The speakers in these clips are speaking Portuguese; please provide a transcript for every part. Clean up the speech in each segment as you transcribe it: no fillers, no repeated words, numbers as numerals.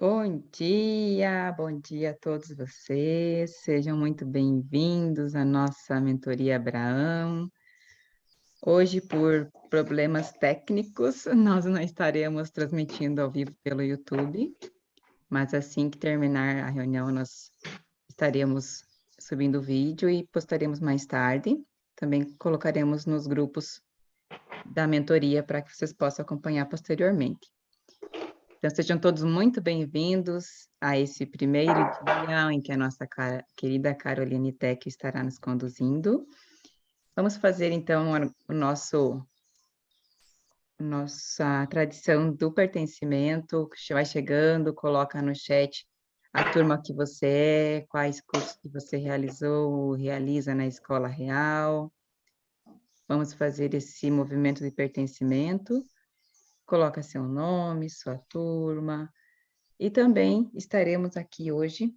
Bom dia a todos vocês, sejam muito bem-vindos à nossa mentoria Abraão. Hoje, por problemas técnicos, nós não estaremos transmitindo ao vivo pelo YouTube, mas assim que terminar a reunião, nós estaremos subindo o vídeo e postaremos mais tarde. Também colocaremos nos grupos da mentoria para que vocês possam acompanhar posteriormente. Então, sejam todos muito bem-vindos a esse primeiro dia em que a nossa querida Caroline Tech estará nos conduzindo. Vamos fazer, então, nossa tradição do pertencimento. Vai chegando, coloca no chat a turma que você é, quais cursos que você realizou, realiza na Escola Real. Vamos fazer esse movimento de pertencimento. Coloca seu nome, sua turma. E também estaremos aqui hoje,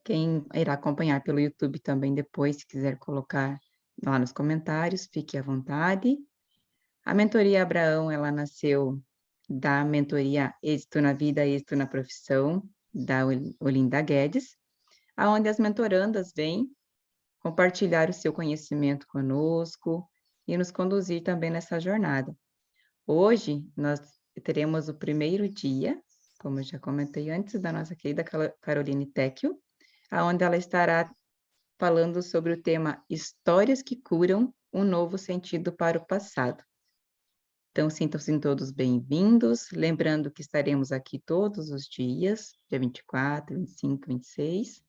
quem irá acompanhar pelo YouTube também depois, se quiser colocar lá nos comentários, fique à vontade. A mentoria Abraão, ela nasceu da mentoria Êxito na Vida, Êxito na Profissão, da Olinda Guedes, aonde as mentorandas vêm compartilhar o seu conhecimento conosco e nos conduzir também nessa jornada. Hoje, nós teremos o primeiro dia, como eu já comentei antes, da nossa querida Caroline Tecchio, onde ela estará falando sobre o tema Histórias que Curam, um Novo Sentido para o Passado. Então, sintam-se todos bem-vindos, lembrando que estaremos aqui todos os dias, dia 24, 25, 26,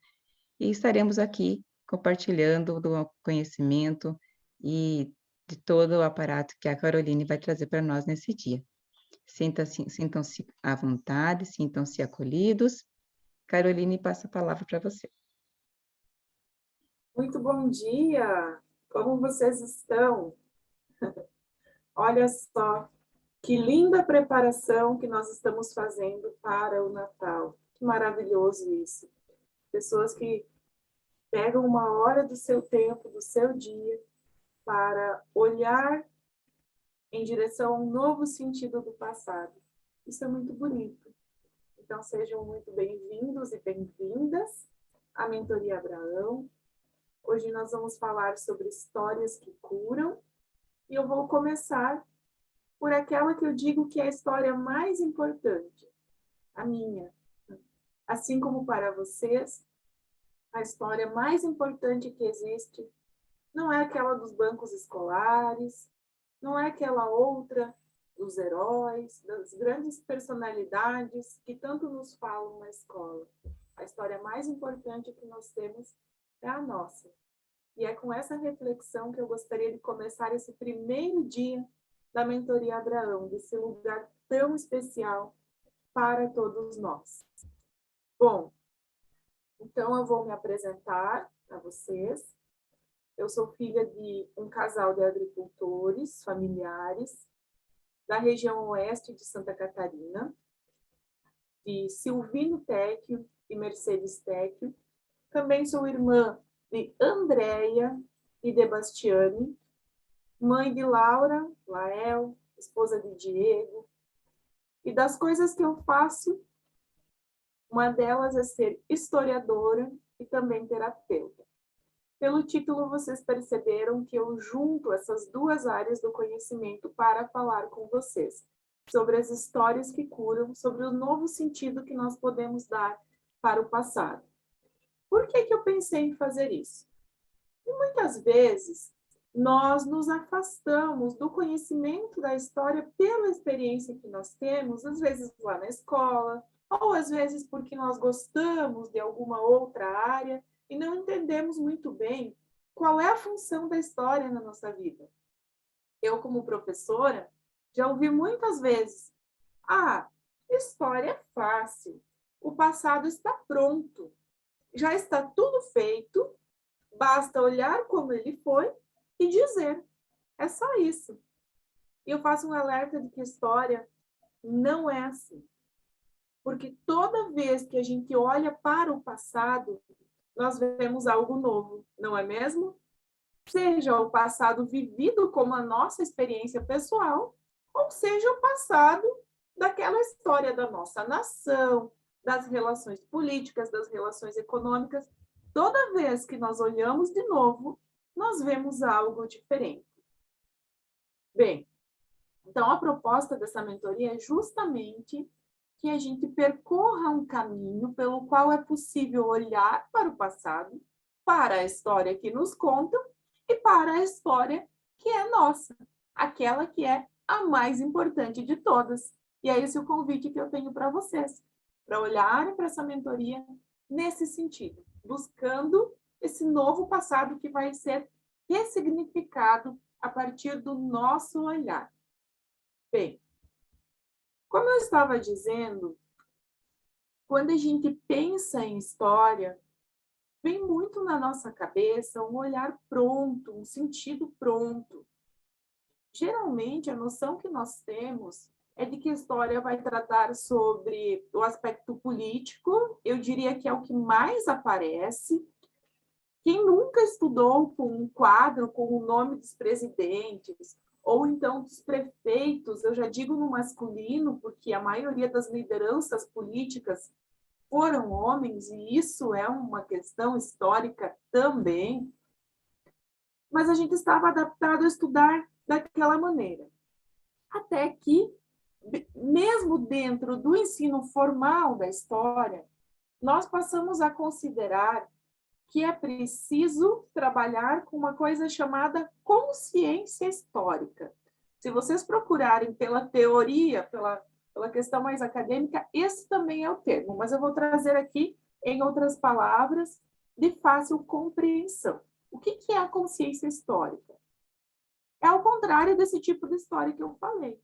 e estaremos aqui compartilhando do conhecimento e de todo o aparato que a Caroline vai trazer para nós nesse dia. Sintam-se à vontade, sintam-se acolhidos. Caroline, passa a palavra para você. Muito bom dia! Como vocês estão? Olha só, que linda preparação que nós estamos fazendo para o Natal. Que maravilhoso isso. Pessoas que pegam uma hora do seu tempo, do seu dia, para olhar em direção a um novo sentido do passado. Isso é muito bonito. Então, sejam muito bem-vindos e bem-vindas à Mentoria Abraão. Hoje nós vamos falar sobre histórias que curam e eu vou começar por aquela que eu digo que é a história mais importante, a minha. Assim como para vocês, a história mais importante que existe não é aquela dos bancos escolares, não é aquela outra dos heróis, das grandes personalidades que tanto nos falam na escola. A história mais importante que nós temos é a nossa. E é com essa reflexão que eu gostaria de começar esse primeiro dia da Mentoria Abraão, desse lugar tão especial para todos nós. Bom, então eu vou me apresentar a vocês. Eu sou filha de um casal de agricultores familiares da região oeste de Santa Catarina, de Silvino Tecchio e Mercedes Tecchio. Também sou irmã de Andréia e de Bastiane, mãe de Laura, Lael, esposa de Diego. E das coisas que eu faço, uma delas é ser historiadora e também terapeuta. Pelo título, vocês perceberam que eu junto essas duas áreas do conhecimento para falar com vocês sobre as histórias que curam, sobre o novo sentido que nós podemos dar para o passado. Por que eu pensei em fazer isso? E muitas vezes nós nos afastamos do conhecimento da história pela experiência que nós temos, às vezes lá na escola, ou às vezes porque nós gostamos de alguma outra área e não entendemos muito bem qual é a função da história na nossa vida. Eu, como professora, já ouvi muitas vezes: história é fácil, o passado está pronto, já está tudo feito, basta olhar como ele foi e dizer, é só isso. E eu faço um alerta de que história não é assim. Porque toda vez que a gente olha para o passado, nós vemos algo novo, não é mesmo? Seja o passado vivido como a nossa experiência pessoal, ou seja o passado daquela história da nossa nação, das relações políticas, das relações econômicas. Toda vez que nós olhamos de novo, nós vemos algo diferente. Bem, então a proposta dessa mentoria é justamente que a gente percorra um caminho pelo qual é possível olhar para o passado, para a história que nos contam e para a história que é nossa, aquela que é a mais importante de todas. E é esse o convite que eu tenho para vocês, para olharem para essa mentoria nesse sentido, buscando esse novo passado que vai ser ressignificado a partir do nosso olhar. Bem, como eu estava dizendo, quando a gente pensa em história, vem muito na nossa cabeça um olhar pronto, um sentido pronto. Geralmente, a noção que nós temos é de que a história vai tratar sobre o aspecto político, eu diria que é o que mais aparece. Quem nunca estudou com um quadro com o nome dos presidentes, ou então dos prefeitos, eu já digo no masculino, porque a maioria das lideranças políticas foram homens, e isso é uma questão histórica também, mas a gente estava adaptado a estudar daquela maneira. Até que, mesmo dentro do ensino formal da história, nós passamos a considerar que é preciso trabalhar com uma coisa chamada consciência histórica. Se vocês procurarem pela teoria, pela questão mais acadêmica, esse também é o termo, mas eu vou trazer aqui em outras palavras de fácil compreensão. O que é a consciência histórica? É ao contrário desse tipo de história que eu falei.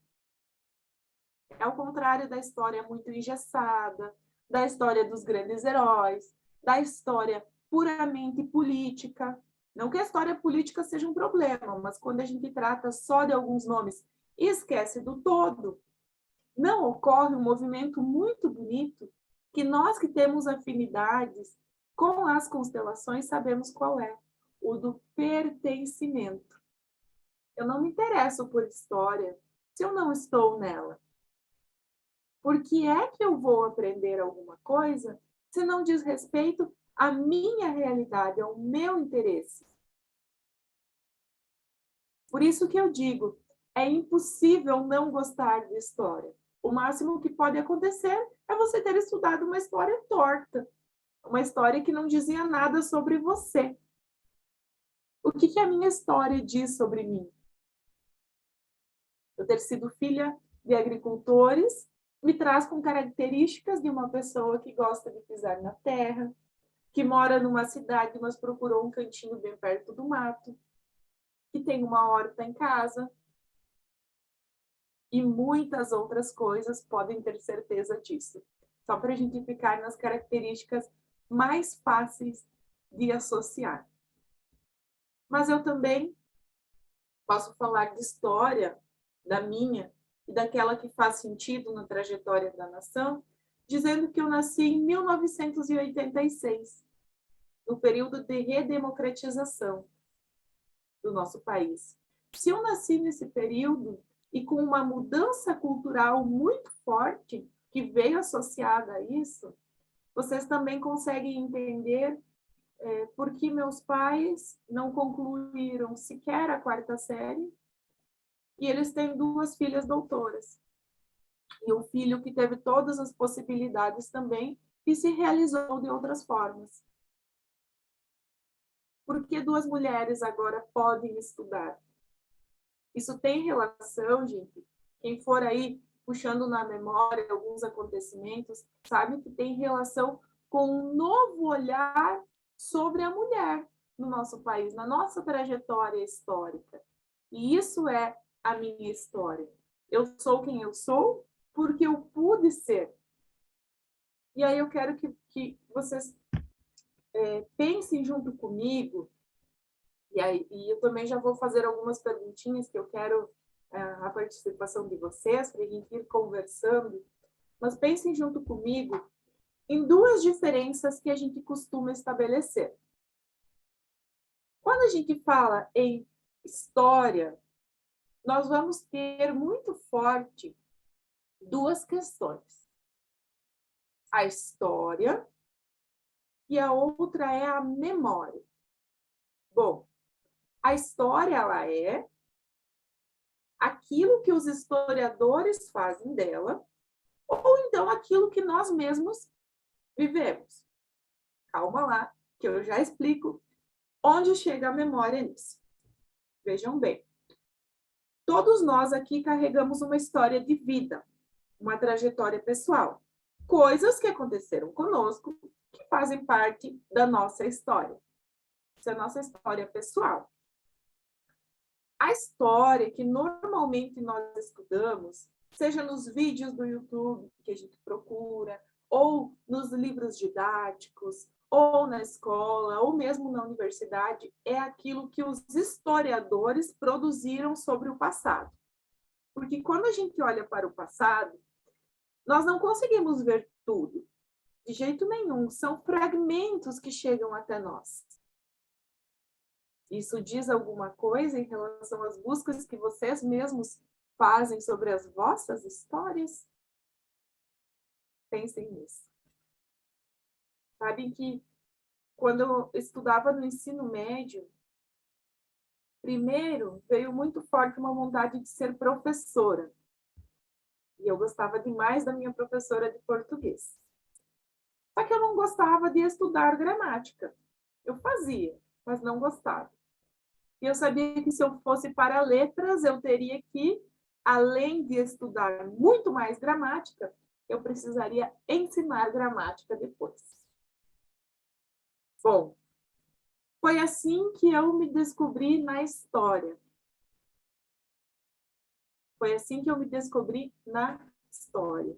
É ao contrário da história muito engessada, da história dos grandes heróis, da história puramente política. Não que a história política seja um problema, mas quando a gente trata só de alguns nomes e esquece do todo, não ocorre um movimento muito bonito que nós que temos afinidades com as constelações sabemos qual é, o do pertencimento. Eu não me interesso por história se eu não estou nela. Por que é que eu vou aprender alguma coisa se não diz respeito à minha realidade, ao meu interesse? Por isso que eu digo, é impossível não gostar de história. O máximo que pode acontecer é você ter estudado uma história torta, uma história que não dizia nada sobre você. O que a minha história diz sobre mim? Eu ter sido filha de agricultores me traz com características de uma pessoa que gosta de pisar na terra, que mora numa cidade, mas procurou um cantinho bem perto do mato, que tem uma horta em casa, e muitas outras coisas podem ter certeza disso. Só para a gente ficar nas características mais fáceis de associar. Mas eu também posso falar de história, da minha e daquela que faz sentido na trajetória da nação, dizendo que eu nasci em 1986, no período de redemocratização do nosso país. Se eu nasci nesse período e com uma mudança cultural muito forte que veio associada a isso, vocês também conseguem entender por que meus pais não concluíram sequer a 4ª série e eles têm 2 filhas doutoras. E um filho que teve todas as possibilidades também e se realizou de outras formas. Por que 2 mulheres agora podem estudar? Isso tem relação, gente, quem for aí puxando na memória alguns acontecimentos, sabe que tem relação com um novo olhar sobre a mulher no nosso país, na nossa trajetória histórica. E isso é a minha história. Eu sou quem eu sou porque eu pude ser. E aí eu quero que vocês pensem junto comigo, e eu também já vou fazer algumas perguntinhas que eu quero a participação de vocês, para a gente ir conversando, mas pensem junto comigo em 2 diferenças que a gente costuma estabelecer. Quando a gente fala em história, nós vamos ter muito forte duas questões. A história e a outra é a memória. Bom, a história, ela é aquilo que os historiadores fazem dela, ou então aquilo que nós mesmos vivemos. Calma lá, que eu já explico onde chega a memória nisso. Vejam bem, todos nós aqui carregamos uma história de vida, uma trajetória pessoal, coisas que aconteceram conosco, que fazem parte da nossa história. Isso é a nossa história pessoal. A história que normalmente nós estudamos, seja nos vídeos do YouTube que a gente procura, ou nos livros didáticos, ou na escola, ou mesmo na universidade, é aquilo que os historiadores produziram sobre o passado. Porque quando a gente olha para o passado, nós não conseguimos ver tudo, de jeito nenhum, são fragmentos que chegam até nós. Isso diz alguma coisa em relação às buscas que vocês mesmos fazem sobre as vossas histórias? Pensem nisso. Sabem que quando eu estudava no ensino médio, primeiro veio muito forte uma vontade de ser professora. E eu gostava demais da minha professora de português. Só que eu não gostava de estudar gramática. Eu fazia, mas não gostava. E eu sabia que se eu fosse para letras, eu teria que, além de estudar muito mais gramática, eu precisaria ensinar gramática depois. Bom, foi assim que eu me descobri na história. Foi assim que eu me descobri na história.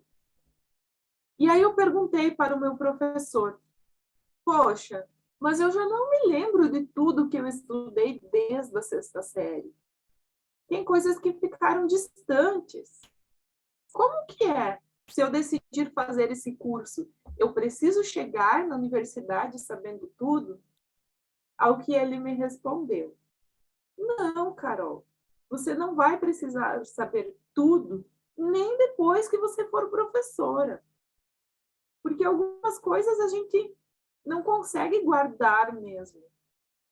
E aí eu perguntei para o meu professor, poxa, mas eu já não me lembro de tudo que eu estudei desde a 6ª série. Tem coisas que ficaram distantes. Como que é? Se eu decidir fazer esse curso, eu preciso chegar na universidade sabendo tudo? Ao que ele me respondeu: não, Carol, você não vai precisar saber tudo, nem depois que você for professora. Porque algumas coisas a gente não consegue guardar mesmo.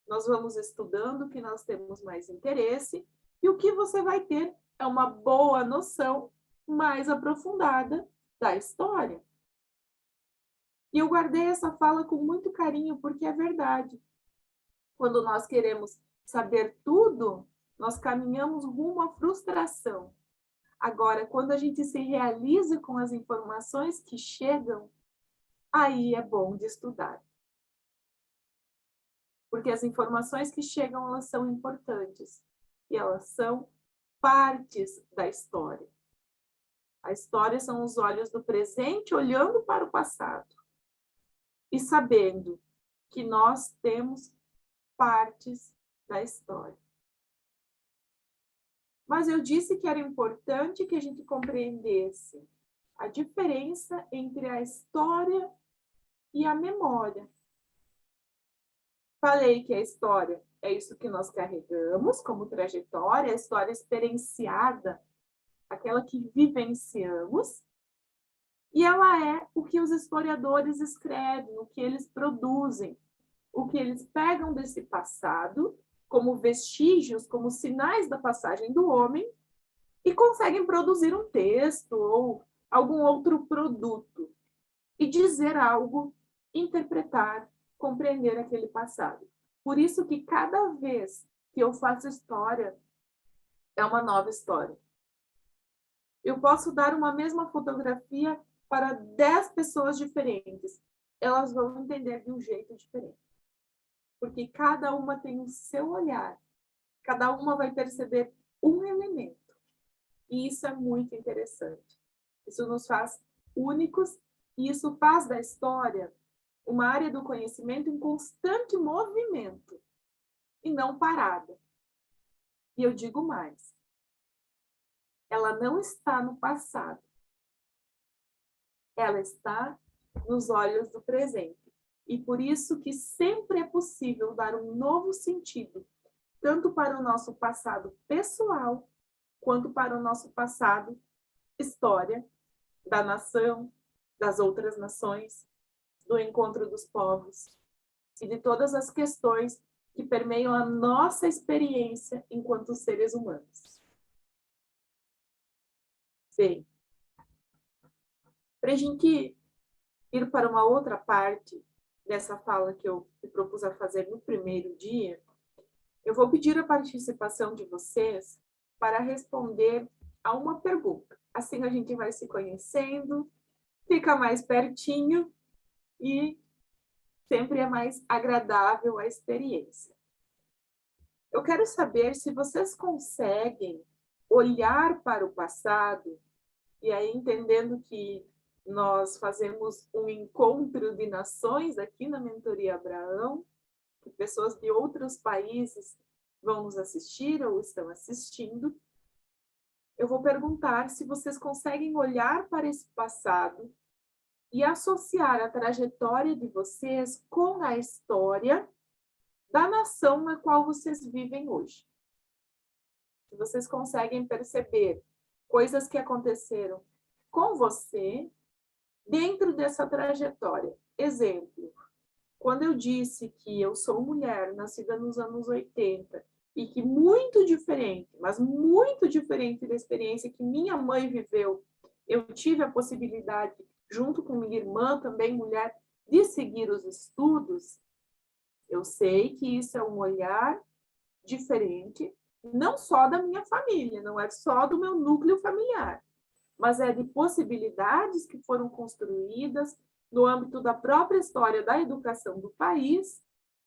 Nós vamos estudando o que nós temos mais interesse e o que você vai ter é uma boa noção mais aprofundada da história. E eu guardei essa fala com muito carinho porque é verdade. Quando nós queremos saber tudo, nós caminhamos rumo à frustração. Agora, quando a gente se realiza com as informações que chegam, aí é bom de estudar. Porque as informações que chegam, elas são importantes. E elas são partes da história. A história são os olhos do presente olhando para o passado. E sabendo que nós temos partes da história. Mas eu disse que era importante que a gente compreendesse a diferença entre a história e a memória. Falei que a história é isso que nós carregamos como trajetória, a história experienciada, aquela que vivenciamos, e ela é o que os historiadores escrevem, o que eles produzem, o que eles pegam desse passado como vestígios, como sinais da passagem do homem, e conseguem produzir um texto ou algum outro produto e dizer algo, interpretar, compreender aquele passado. Por isso que cada vez que eu faço história, é uma nova história. Eu posso dar uma mesma fotografia para 10 pessoas diferentes. Elas vão entender de um jeito diferente. Porque cada uma tem o seu olhar. Cada uma vai perceber um elemento. E isso é muito interessante. Isso nos faz únicos e isso faz da história uma área do conhecimento em constante movimento e não parada. E eu digo mais. Ela não está no passado. Ela está nos olhos do presente. E por isso que sempre é possível dar um novo sentido, tanto para o nosso passado pessoal, quanto para o nosso passado história da nação, das outras nações, do encontro dos povos e de todas as questões que permeiam a nossa experiência enquanto seres humanos. Bem, para a gente ir para uma outra parte dessa fala que eu me propus a fazer no primeiro dia, eu vou pedir a participação de vocês para responder a uma pergunta. Assim a gente vai se conhecendo, fica mais pertinho e sempre é mais agradável a experiência. Eu quero saber se vocês conseguem olhar para o passado, e aí entendendo que nós fazemos um encontro de nações aqui na Mentoria Abraão, que pessoas de outros países vão nos assistir ou estão assistindo. Eu vou perguntar se vocês conseguem olhar para esse passado e associar a trajetória de vocês com a história da nação na qual vocês vivem hoje. Se vocês conseguem perceber coisas que aconteceram com você dentro dessa trajetória. Exemplo, quando eu disse que eu sou mulher, nascida nos anos 80, e que muito diferente, mas muito diferente da experiência que minha mãe viveu, eu tive a possibilidade, junto com minha irmã, também mulher, de seguir os estudos, eu sei que isso é um olhar diferente, não só da minha família, não é só do meu núcleo familiar, mas é de possibilidades que foram construídas no âmbito da própria história da educação do país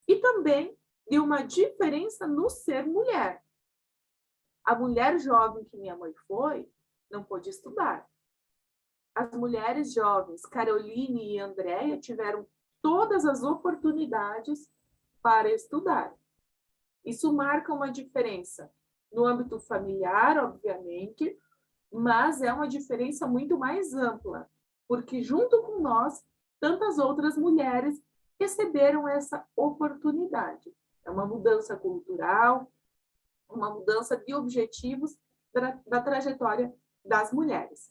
e também de uma diferença no ser mulher. A mulher jovem que minha mãe foi, não pôde estudar. As mulheres jovens, Caroline e Andréia, tiveram todas as oportunidades para estudar. Isso marca uma diferença no âmbito familiar, obviamente, mas é uma diferença muito mais ampla, porque junto com nós, tantas outras mulheres receberam essa oportunidade. É uma mudança cultural, uma mudança de objetivos da trajetória das mulheres.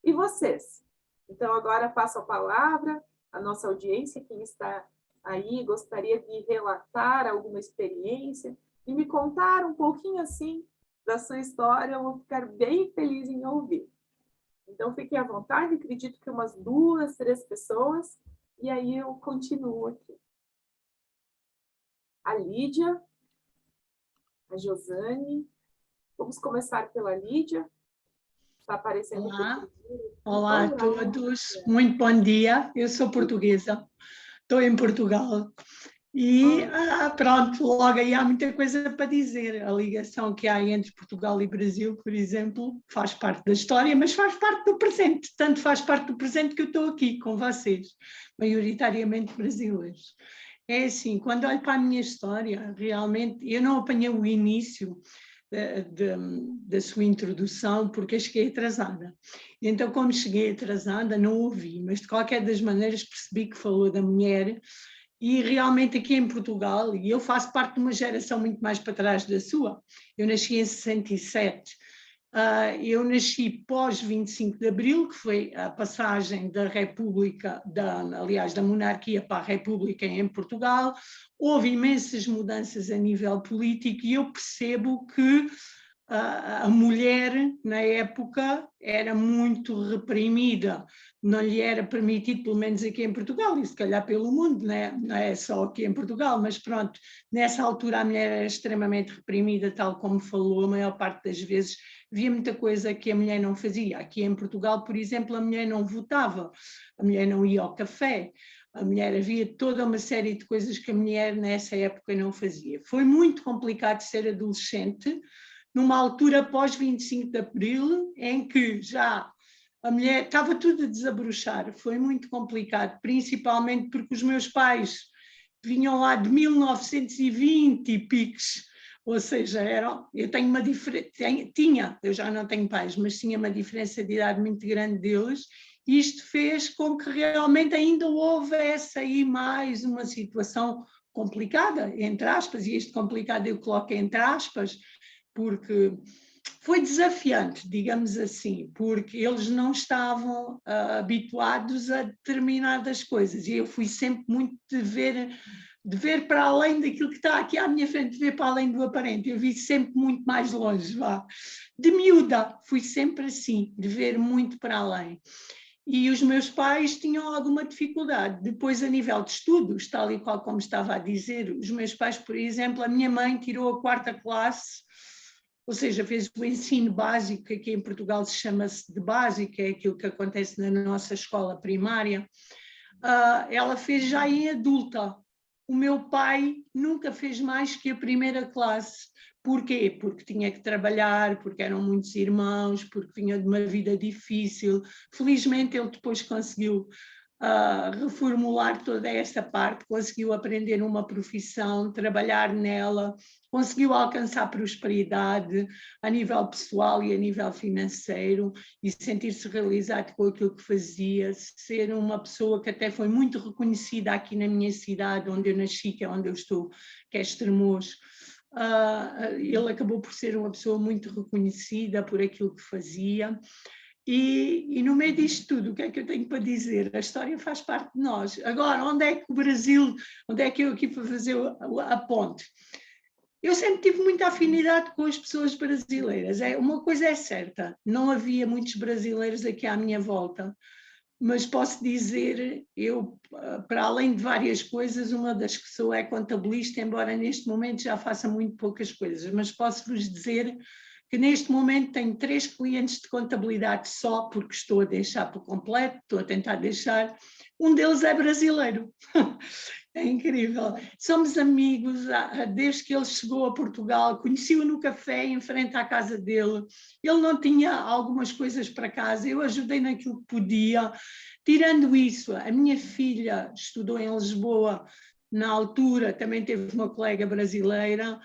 E vocês? Então, agora passo a palavra à nossa audiência, quem está aí, gostaria de relatar alguma experiência e me contar um pouquinho assim da sua história, eu vou ficar bem feliz em ouvir. Então, fiquem à vontade, acredito que umas 2, 3 pessoas, e aí eu continuo aqui. A Lídia, a Josane, vamos começar pela Lídia. Está aparecendo Olá, aqui. olá a todos, muito bom dia, eu sou portuguesa, estou em Portugal e pronto, logo aí há muita coisa para dizer, a ligação que há entre Portugal e Brasil, por exemplo, faz parte da história, mas faz parte do presente, tanto faz parte do presente que eu estou aqui com vocês, maioritariamente brasileiros. É assim, quando olho para a minha história, realmente, eu não apanhei o início da sua introdução, porque cheguei atrasada. Então, como cheguei atrasada, não ouvi, mas de qualquer das maneiras percebi que falou da mulher, e realmente aqui em Portugal, e eu faço parte de uma geração muito mais para trás da sua, eu nasci em 67, eu nasci pós 25 de Abril, que foi a passagem da República, aliás, da monarquia para a República em Portugal. Houve imensas mudanças a nível político e eu percebo que a mulher, na época, era muito reprimida, não lhe era permitido, pelo menos aqui em Portugal, e se calhar pelo mundo, né? Não é só aqui em Portugal, mas pronto, nessa altura a mulher era extremamente reprimida, tal como falou, a maior parte das vezes havia muita coisa que a mulher não fazia. Aqui em Portugal, por exemplo, a mulher não votava, a mulher não ia ao café, a mulher, havia toda uma série de coisas que a mulher nessa época não fazia. Foi muito complicado ser adolescente, numa altura pós 25 de Abril, em que já a mulher estava tudo a desabrochar, foi muito complicado, principalmente porque os meus pais vinham lá de 1920 e piques, ou seja, eu tenho uma diferença, eu já não tenho pais, mas tinha uma diferença de idade muito grande deles, e isto fez com que realmente ainda houvesse aí mais uma situação complicada, entre aspas, e este complicado eu coloco entre aspas, porque Foi desafiante, digamos assim, porque eles não estavam habituados a determinadas coisas, e eu fui sempre muito de ver para além daquilo que está aqui à minha frente, de ver para além do aparente. Eu vi sempre muito mais longe, vá. De miúda, fui sempre assim, de ver muito para além. E os meus pais tinham alguma dificuldade. Depois, a nível de estudos, tal e qual como estava a dizer, os meus pais, por exemplo, a minha mãe tirou a 4ª classe, ou seja, fez o ensino básico, que aqui em Portugal se chama-se de básico, é aquilo que acontece na nossa escola primária. Ela fez já em adulta. O meu pai nunca fez mais que a 1ª classe. Porquê? Porque tinha que trabalhar, porque eram muitos irmãos, porque vinha de uma vida difícil. Felizmente ele depois conseguiu reformular toda esta parte, conseguiu aprender uma profissão, trabalhar nela, conseguiu alcançar prosperidade a nível pessoal e a nível financeiro e sentir-se realizado com aquilo que fazia, ser uma pessoa que até foi muito reconhecida aqui na minha cidade, onde eu nasci, que é onde eu estou, que é Estremoz. Ele acabou por ser uma pessoa muito reconhecida por aquilo que fazia. E no meio disto tudo, o que é que eu tenho para dizer? A história faz parte de nós. Agora, onde é que o Brasil, onde é que eu aqui para fazer a ponte? Eu sempre tive muita afinidade com as pessoas brasileiras. Uma coisa é certa, não havia muitos brasileiros aqui à minha volta, mas posso dizer, eu, para além de várias coisas, uma das que sou é contabilista, embora neste momento já faça muito poucas coisas, mas posso-vos dizer que neste momento tenho 3 clientes de contabilidade só, porque estou a deixar por completo, estou a tentar deixar. Um deles é brasileiro. É incrível. Somos amigos desde que ele chegou a Portugal, conheci-o no café em frente à casa dele. Ele não tinha algumas coisas para casa, eu ajudei naquilo que podia. Tirando isso, a minha filha estudou em Lisboa, na altura também teve uma colega brasileira,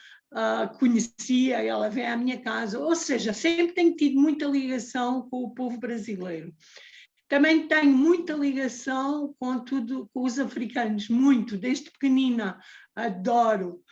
conhecia, ela vem à minha casa, ou seja, sempre tenho tido muita ligação com o povo brasileiro. Também tenho muita ligação com os africanos, muito, desde pequenina, adoro,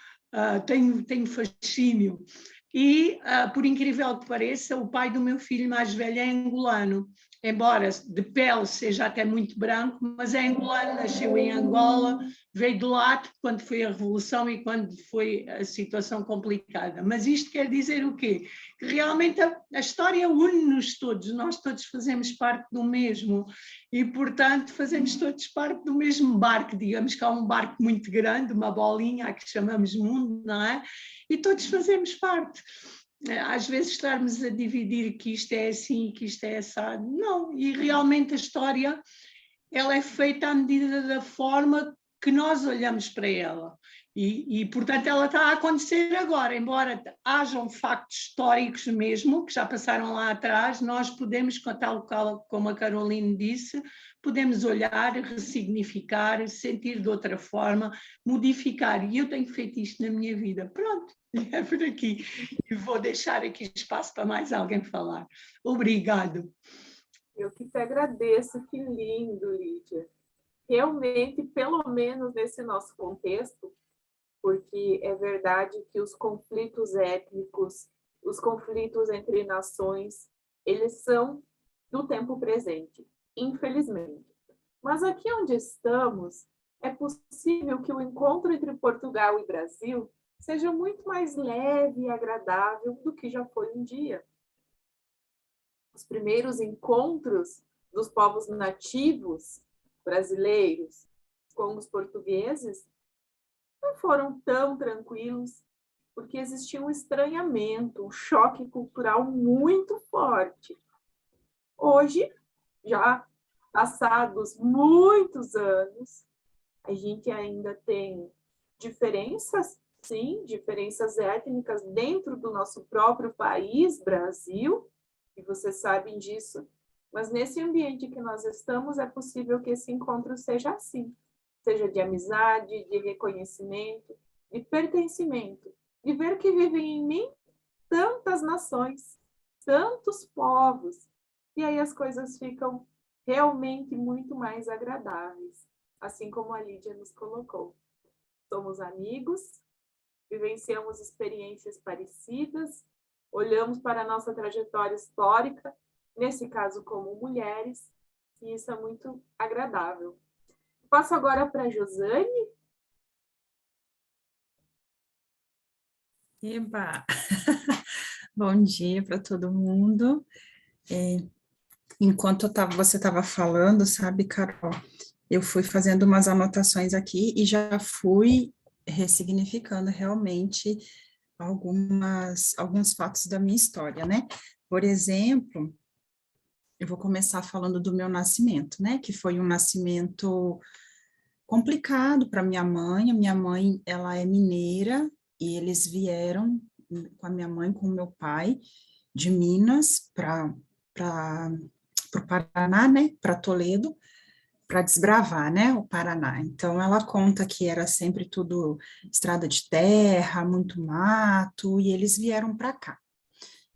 tenho fascínio. E, por incrível que pareça, o pai do meu filho mais velho é angolano, embora de pele seja até muito branco, mas é angolano, nasceu em Angola, veio de lá quando foi a Revolução e quando foi a situação complicada. Mas isto quer dizer o quê? Que realmente a história une-nos todos, nós todos fazemos parte do mesmo e, portanto, fazemos todos parte do mesmo barco, digamos que há um barco muito grande, uma bolinha a que chamamos mundo, não é? E todos fazemos parte. Às vezes estarmos a dividir que isto é assim e que isto é assado, não, e realmente a história ela é feita à medida da forma que nós olhamos para ela. E, portanto, ela está a acontecer agora, embora hajam factos históricos mesmo, que já passaram lá atrás, nós podemos, tal como a Caroline disse, podemos olhar, ressignificar, sentir de outra forma, modificar. E eu tenho feito isto na minha vida. Pronto, é por aqui. E vou deixar aqui espaço para mais alguém falar. Obrigado. Eu que te agradeço, que lindo, Lídia. Realmente, pelo menos nesse nosso contexto, porque é verdade que os conflitos étnicos, os conflitos entre nações, eles são do tempo presente, infelizmente. Mas aqui onde estamos, é possível que o encontro entre Portugal e Brasil seja muito mais leve e agradável do que já foi um dia. Os primeiros encontros dos povos nativos brasileiros com os portugueses não foram tão tranquilos, porque existia um estranhamento, um choque cultural muito forte. Hoje, já passados muitos anos, a gente ainda tem diferenças, sim, diferenças étnicas dentro do nosso próprio país, Brasil, e vocês sabem disso, mas nesse ambiente que nós estamos, é possível que esse encontro seja assim, seja de amizade, de reconhecimento, de pertencimento, de ver que vivem em mim tantas nações, tantos povos, e aí as coisas ficam realmente muito mais agradáveis, assim como a Lídia nos colocou. Somos amigos, vivenciamos experiências parecidas, olhamos para a nossa trajetória histórica, nesse caso como mulheres, e isso é muito agradável. Passo agora para a Josane. Eba! Bom dia para todo mundo. Enquanto você estava falando, sabe, Carol, eu fui fazendo umas anotações aqui e já fui ressignificando realmente alguns fatos da minha história, né? Por exemplo, eu vou começar falando do meu nascimento, né? Que foi um nascimento complicado para minha mãe. A minha mãe, ela é mineira e eles vieram com a minha mãe, com o meu pai, de Minas para o Paraná, né? Para Toledo, para desbravar, né? O Paraná. Então, ela conta que era sempre tudo estrada de terra, muito mato, e eles vieram para cá.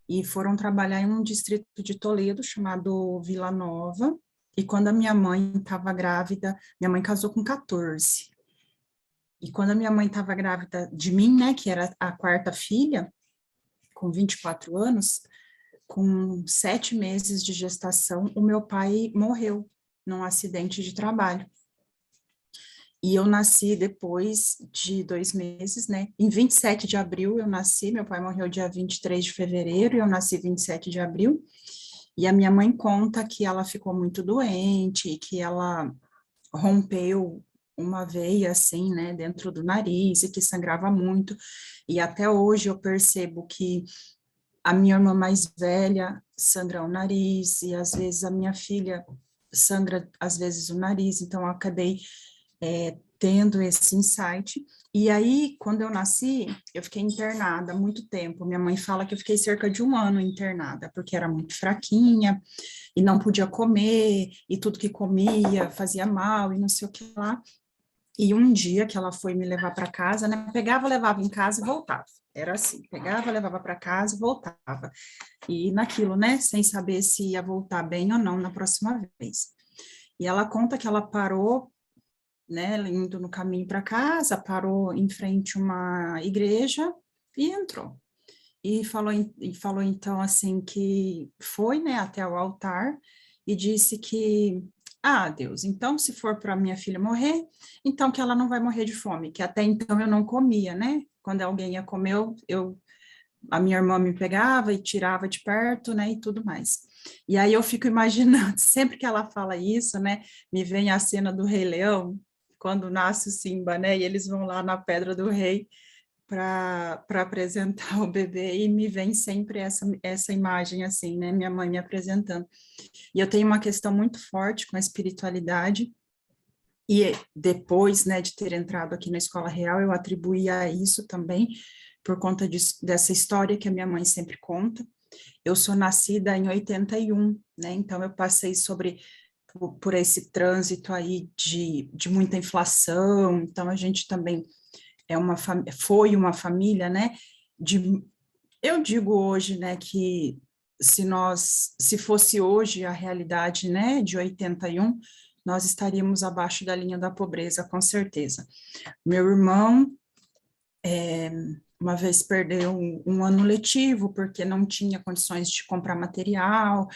E foram trabalhar em um distrito de Toledo chamado Vila Nova. E quando a minha mãe estava grávida, minha mãe casou com 14. E quando a minha mãe estava grávida de mim, né, que era a quarta filha, com 24 anos, com 7 meses de gestação, o meu pai morreu num acidente de trabalho. E eu nasci depois de 2 meses, né? Em 27 de abril eu nasci, meu pai morreu dia 23 de fevereiro, e eu nasci 27 de abril. E a minha mãe conta que ela ficou muito doente, que ela rompeu uma veia, assim, né, dentro do nariz, e que sangrava muito. E até hoje eu percebo que a minha irmã mais velha sangra o nariz, e às vezes a minha filha sangra, às vezes, o nariz. Então, eu acabei tendo esse insight. E aí, quando eu nasci, eu fiquei internada há muito tempo. Minha mãe fala que eu fiquei cerca de 1 ano internada, porque era muito fraquinha, e não podia comer, e tudo que comia fazia mal, e não sei o que lá. E um dia que ela foi me levar para casa, né, pegava, levava em casa e voltava. Era assim, pegava, levava para casa e voltava. E naquilo, né, sem saber se ia voltar bem ou não na próxima vez. E ela conta que ela parou, né, indo no caminho para casa, parou em frente a uma igreja e entrou. E falou então assim que foi, né, até o altar e disse que, Deus, então se for para minha filha morrer, então que ela não vai morrer de fome, que até então eu não comia, né? Quando alguém ia comer, a minha irmã me pegava e tirava de perto, né, e tudo mais. E aí eu fico imaginando, sempre que ela fala isso, né, me vem a cena do Rei Leão, quando nasce o Simba, né, e eles vão lá na Pedra do Rei para apresentar o bebê, e me vem sempre essa imagem, assim, né, minha mãe me apresentando. E eu tenho uma questão muito forte com a espiritualidade, e depois, né, de ter entrado aqui na Escola Real, eu atribuía a isso também, por conta dessa história que a minha mãe sempre conta. Eu sou nascida em 81, né, então eu passei por esse trânsito aí de muita inflação, então a gente também foi uma família, né, eu digo hoje, né, que se fosse hoje a realidade, né, de 81, nós estaríamos abaixo da linha da pobreza, com certeza. Meu irmão, uma vez perdeu um ano letivo, porque não tinha condições de comprar material,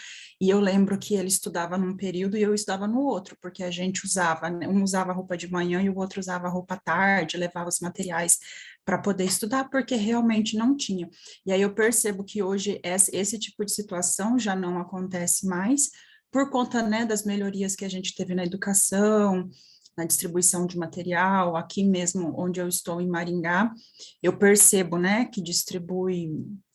e eu lembro que ele estudava num período e eu estudava no outro, porque a gente usava, né, um usava roupa de manhã e o outro usava roupa à tarde, levava os materiais para poder estudar, porque realmente não tinha. E aí eu percebo que hoje esse tipo de situação já não acontece mais, por conta, né, das melhorias que a gente teve na educação, na distribuição de material, aqui mesmo onde eu estou, em Maringá, eu percebo, né, que distribui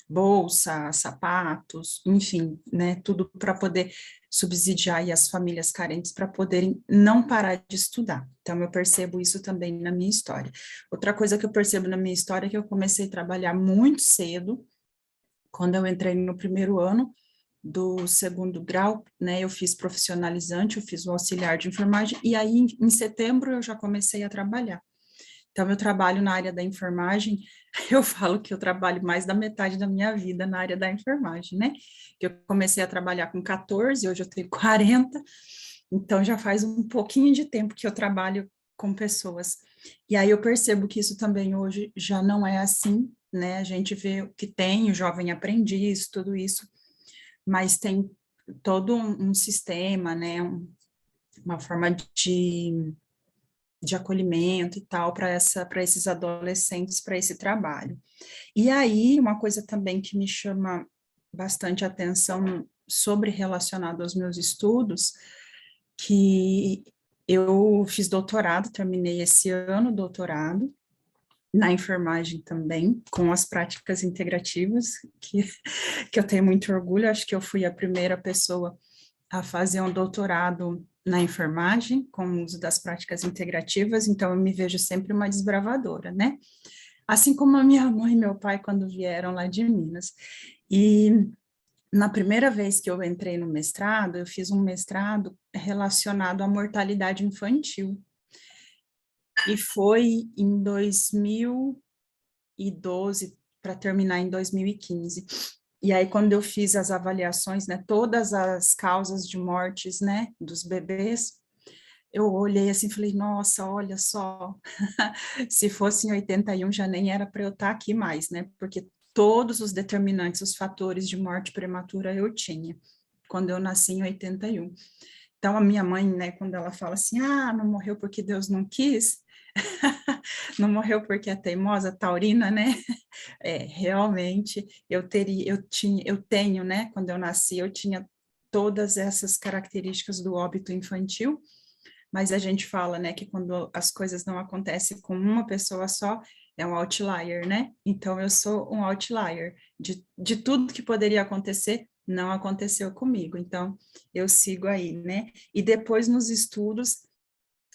bolsa, sapatos, enfim, né, tudo para poder subsidiar aí as famílias carentes para poderem não parar de estudar. Então, eu percebo isso também na minha história. Outra coisa que eu percebo na minha história é que eu comecei a trabalhar muito cedo, quando eu entrei no primeiro ano do 2º grau, né, eu fiz profissionalizante, eu fiz o auxiliar de enfermagem, e aí em setembro eu já comecei a trabalhar. Então, eu trabalho na área da enfermagem, eu falo que eu trabalho mais da metade da minha vida na área da enfermagem, né? Que eu comecei a trabalhar com 14, hoje eu tenho 40, então já faz um pouquinho de tempo que eu trabalho com pessoas. E aí eu percebo que isso também hoje já não é assim, né? A gente vê que tem o jovem aprendiz, tudo isso, mas tem todo um sistema, né? Uma forma de acolhimento e tal para esses adolescentes, para esse trabalho. E aí, uma coisa também que me chama bastante atenção sobre relacionado aos meus estudos, que eu fiz doutorado, terminei esse ano o doutorado, na enfermagem também, com as práticas integrativas, que eu tenho muito orgulho, acho que eu fui a primeira pessoa a fazer um doutorado na enfermagem, com o uso das práticas integrativas, então eu me vejo sempre uma desbravadora, né? Assim como a minha mãe e meu pai, quando vieram lá de Minas. E na primeira vez que eu entrei no mestrado, eu fiz um mestrado relacionado à mortalidade infantil. E foi em 2012, para terminar em 2015. E aí, quando eu fiz as avaliações, né, todas as causas de mortes, né, dos bebês, eu olhei assim e falei, nossa, olha só, se fosse em 81 já nem era para eu estar aqui mais, né, porque todos os determinantes, os fatores de morte prematura eu tinha, quando eu nasci em 81. Então, a minha mãe, né, quando ela fala assim, não morreu porque Deus não quis, não morreu porque é teimosa, taurina, né? Realmente, eu tenho, né? Quando eu nasci, eu tinha todas essas características do óbito infantil, mas a gente fala, né, que quando as coisas não acontecem com uma pessoa só, é um outlier, né? Então, eu sou um outlier. De tudo que poderia acontecer, não aconteceu comigo. Então, eu sigo aí, né? E depois, nos estudos,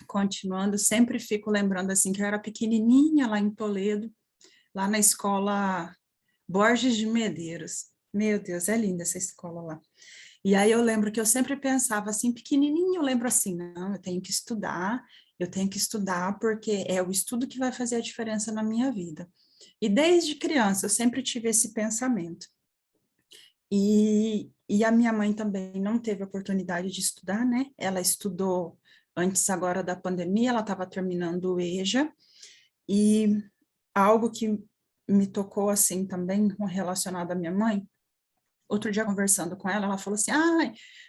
continuando, sempre fico lembrando, assim, que eu era pequenininha lá em Toledo, lá na escola Borges de Medeiros. Meu Deus, é linda essa escola lá. E aí eu lembro que eu sempre pensava assim, pequenininho, eu lembro assim, não, eu tenho que estudar porque é o estudo que vai fazer a diferença na minha vida. E desde criança eu sempre tive esse pensamento. E a minha mãe também não teve oportunidade de estudar, né? Ela estudou antes agora da pandemia, ela estava terminando o EJA, e algo que me tocou assim também relacionado à minha mãe, outro dia conversando com ela, ela falou assim,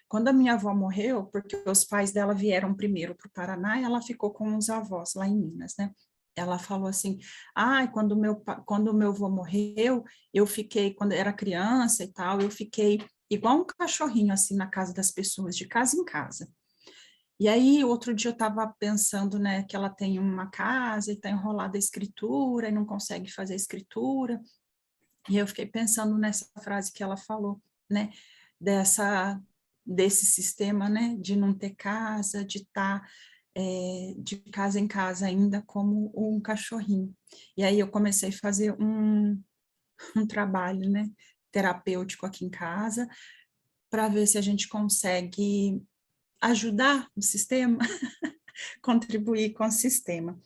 quando a minha avó morreu, porque os pais dela vieram primeiro para o Paraná, e ela ficou com os avós lá em Minas, né? Ela falou assim, quando o meu avô morreu, eu fiquei, quando era criança e tal, eu fiquei igual um cachorrinho, assim, na casa das pessoas, de casa em casa. E aí, outro dia eu estava pensando, né, que ela tem uma casa e está enrolada a escritura e não consegue fazer a escritura. E eu fiquei pensando nessa frase que ela falou, né, desse sistema, né, de não ter casa, de estar de casa em casa ainda como um cachorrinho. E aí eu comecei a fazer um trabalho, né, terapêutico aqui em casa, para ver se a gente consegue ajudar o sistema, contribuir com o sistema.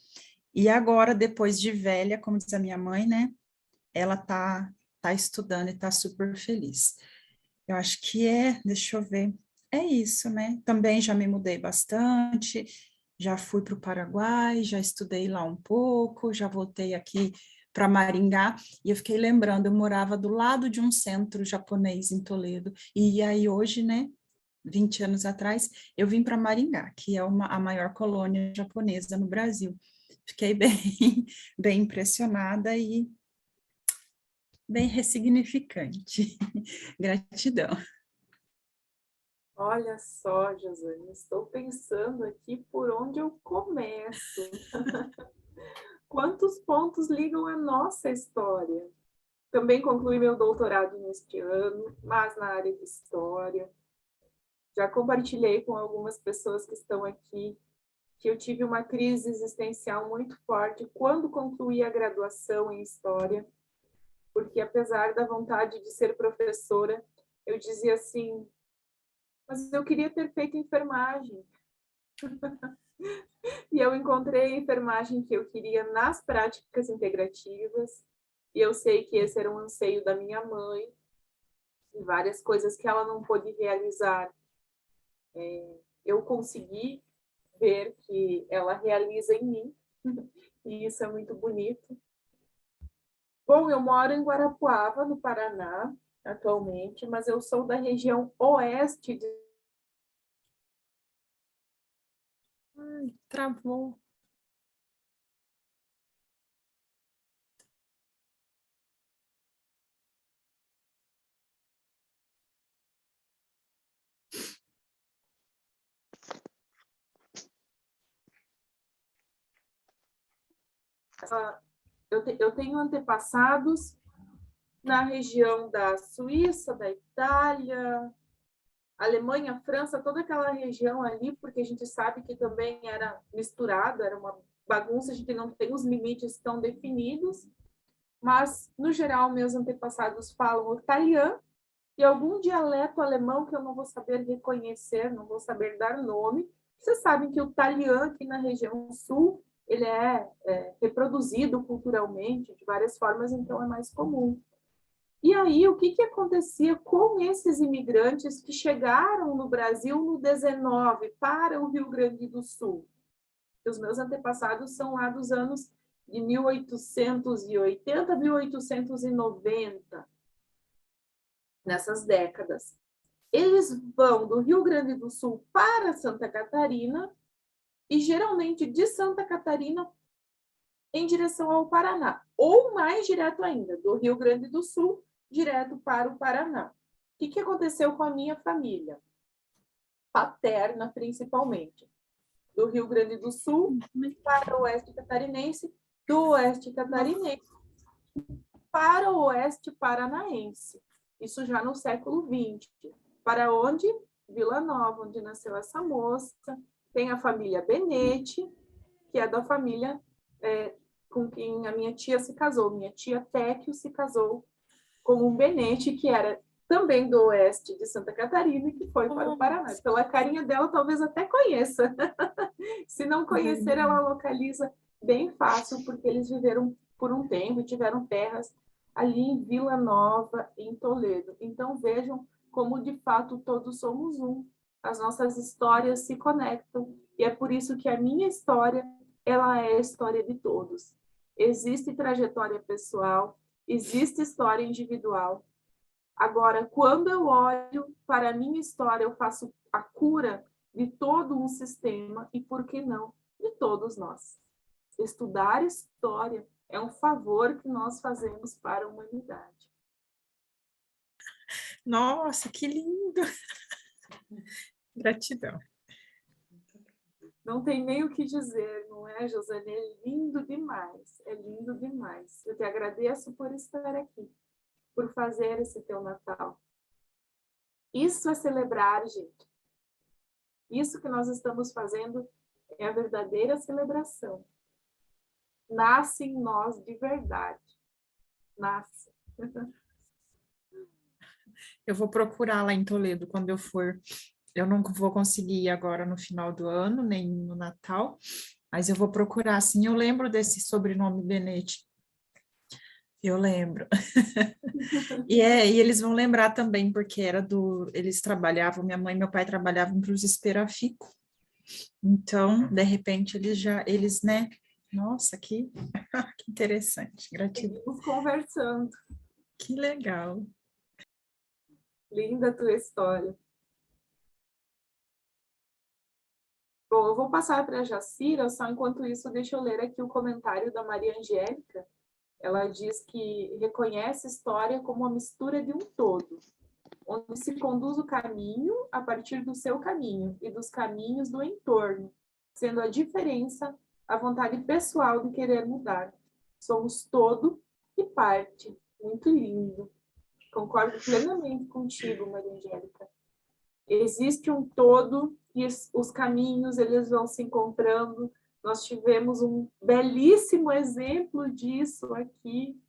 E agora, depois de velha, como diz a minha mãe, né, ela tá estudando e tá super feliz. Eu acho que deixa eu ver, é isso, né? Também já me mudei bastante, já fui para o Paraguai, já estudei lá um pouco, já voltei aqui para Maringá, e eu fiquei lembrando, eu morava do lado de um centro japonês em Toledo, e aí hoje, né, 20 anos atrás, eu vim para Maringá, que é a maior colônia japonesa no Brasil. Fiquei bem impressionada e bem ressignificante. Gratidão. Olha só, Josane, estou pensando aqui por onde eu começo. Quantos pontos ligam a nossa história? Também concluí meu doutorado neste ano, mas na área de história. Já compartilhei com algumas pessoas que estão aqui que eu tive uma crise existencial muito forte quando concluí a graduação em História, porque apesar da vontade de ser professora, eu dizia assim, mas eu queria ter feito enfermagem. E eu encontrei a enfermagem que eu queria nas práticas integrativas, e eu sei que esse era um anseio da minha mãe, e várias coisas que ela não pôde realizar. Eu consegui ver que ela realiza em mim, e isso é muito bonito. Bom, eu moro em Guarapuava, no Paraná, atualmente, mas eu sou da região oeste de... Ai, travou. Eu tenho antepassados na região da Suíça, da Itália, Alemanha, França, toda aquela região ali, porque a gente sabe que também era misturado, era uma bagunça, a gente não tem os limites tão definidos, mas, no geral, meus antepassados falam italiano e algum dialeto alemão que eu não vou saber reconhecer, não vou saber dar nome. Vocês sabem que o italiano aqui na região sul, ele é reproduzido culturalmente de várias formas, então é mais comum. E aí, o que acontecia com esses imigrantes que chegaram no Brasil no 19 para o Rio Grande do Sul? Os meus antepassados são lá dos anos de 1880, 1890, nessas décadas. Eles vão do Rio Grande do Sul para Santa Catarina e, geralmente, de Santa Catarina em direção ao Paraná, ou mais direto ainda, do Rio Grande do Sul direto para o Paraná. O que aconteceu com a minha família? Paterna, principalmente. Do Rio Grande do Sul para o oeste catarinense, do oeste catarinense para o oeste paranaense. Isso já no século XX. Para onde? Vila Nova, onde nasceu essa moça. Tem a família Benetti, que é da família com quem a minha tia se casou. Minha tia Téquio se casou com um Benetti, que era também do oeste de Santa Catarina, e que foi para o Paraná. Pela carinha dela, talvez até conheça. Se não conhecer, ela localiza bem fácil, porque eles viveram por um tempo e tiveram terras ali em Vila Nova, em Toledo. Então, vejam como, de fato, todos somos um. As nossas histórias se conectam, e é por isso que a minha história, ela é a história de todos. Existe trajetória pessoal, existe história individual. Agora, quando eu olho para a minha história, eu faço a cura de todo um sistema e, por que não, de todos nós. Estudar história é um favor que nós fazemos para a humanidade. Nossa, que lindo! Gratidão. Não tem nem o que dizer, não é, Josane? É lindo demais, é lindo demais. Eu te agradeço por estar aqui, por fazer esse teu Natal. Isso é celebrar, gente. Isso que nós estamos fazendo é a verdadeira celebração. Nasce em nós de verdade. Nasce. Eu vou procurar lá em Toledo quando eu for. Eu não vou conseguir ir agora no final do ano, nem no Natal, mas eu vou procurar, sim. Eu lembro desse sobrenome Benetti. Eu lembro. E eles vão lembrar também, porque eles trabalhavam, minha mãe e meu pai trabalhavam para os Esperafico. Então, de repente, eles, né? Nossa, que interessante. Gratidão. Seguimos conversando. Que legal. Linda a tua história. Bom, eu vou passar para a Jacira, só enquanto isso, deixa eu ler aqui o comentário da Maria Angélica. Ela diz que reconhece a história como uma mistura de um todo, onde se conduz o caminho a partir do seu caminho e dos caminhos do entorno, sendo a diferença a vontade pessoal de querer mudar. Somos todo e parte. Muito lindo. Concordo plenamente contigo, Maria Angélica. Existe um todo e os caminhos eles vão se encontrando. Nós tivemos um belíssimo exemplo disso aqui,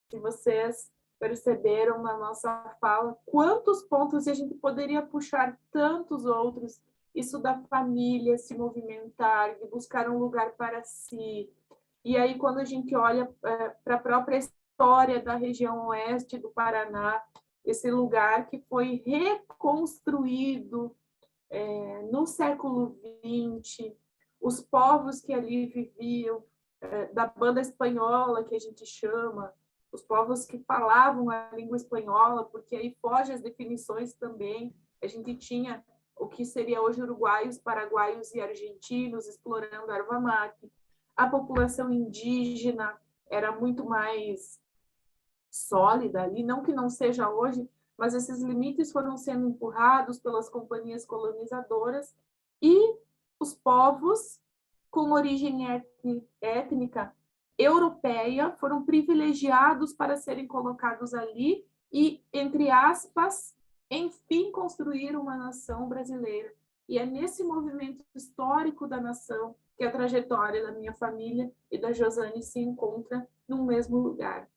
que vocês perceberam na nossa fala, quantos pontos, e a gente poderia puxar tantos outros, isso da família se movimentar, de buscar um lugar para si. E aí, quando a gente olha para a própria história da região oeste do Paraná, esse lugar que foi reconstruído no século XX, os povos que ali viviam, da banda espanhola, que a gente chama, os povos que falavam a língua espanhola, porque aí foge as definições também. A gente tinha o que seria hoje uruguaios, paraguaios e argentinos explorando a erva mate. A população indígena era muito mais sólida ali, não que não seja hoje, mas esses limites foram sendo empurrados pelas companhias colonizadoras e os povos com origem étnica europeia foram privilegiados para serem colocados ali e, entre aspas, enfim, construir uma nação brasileira. E é nesse movimento histórico da nação que a trajetória da minha família e da Josane se encontra no mesmo lugar.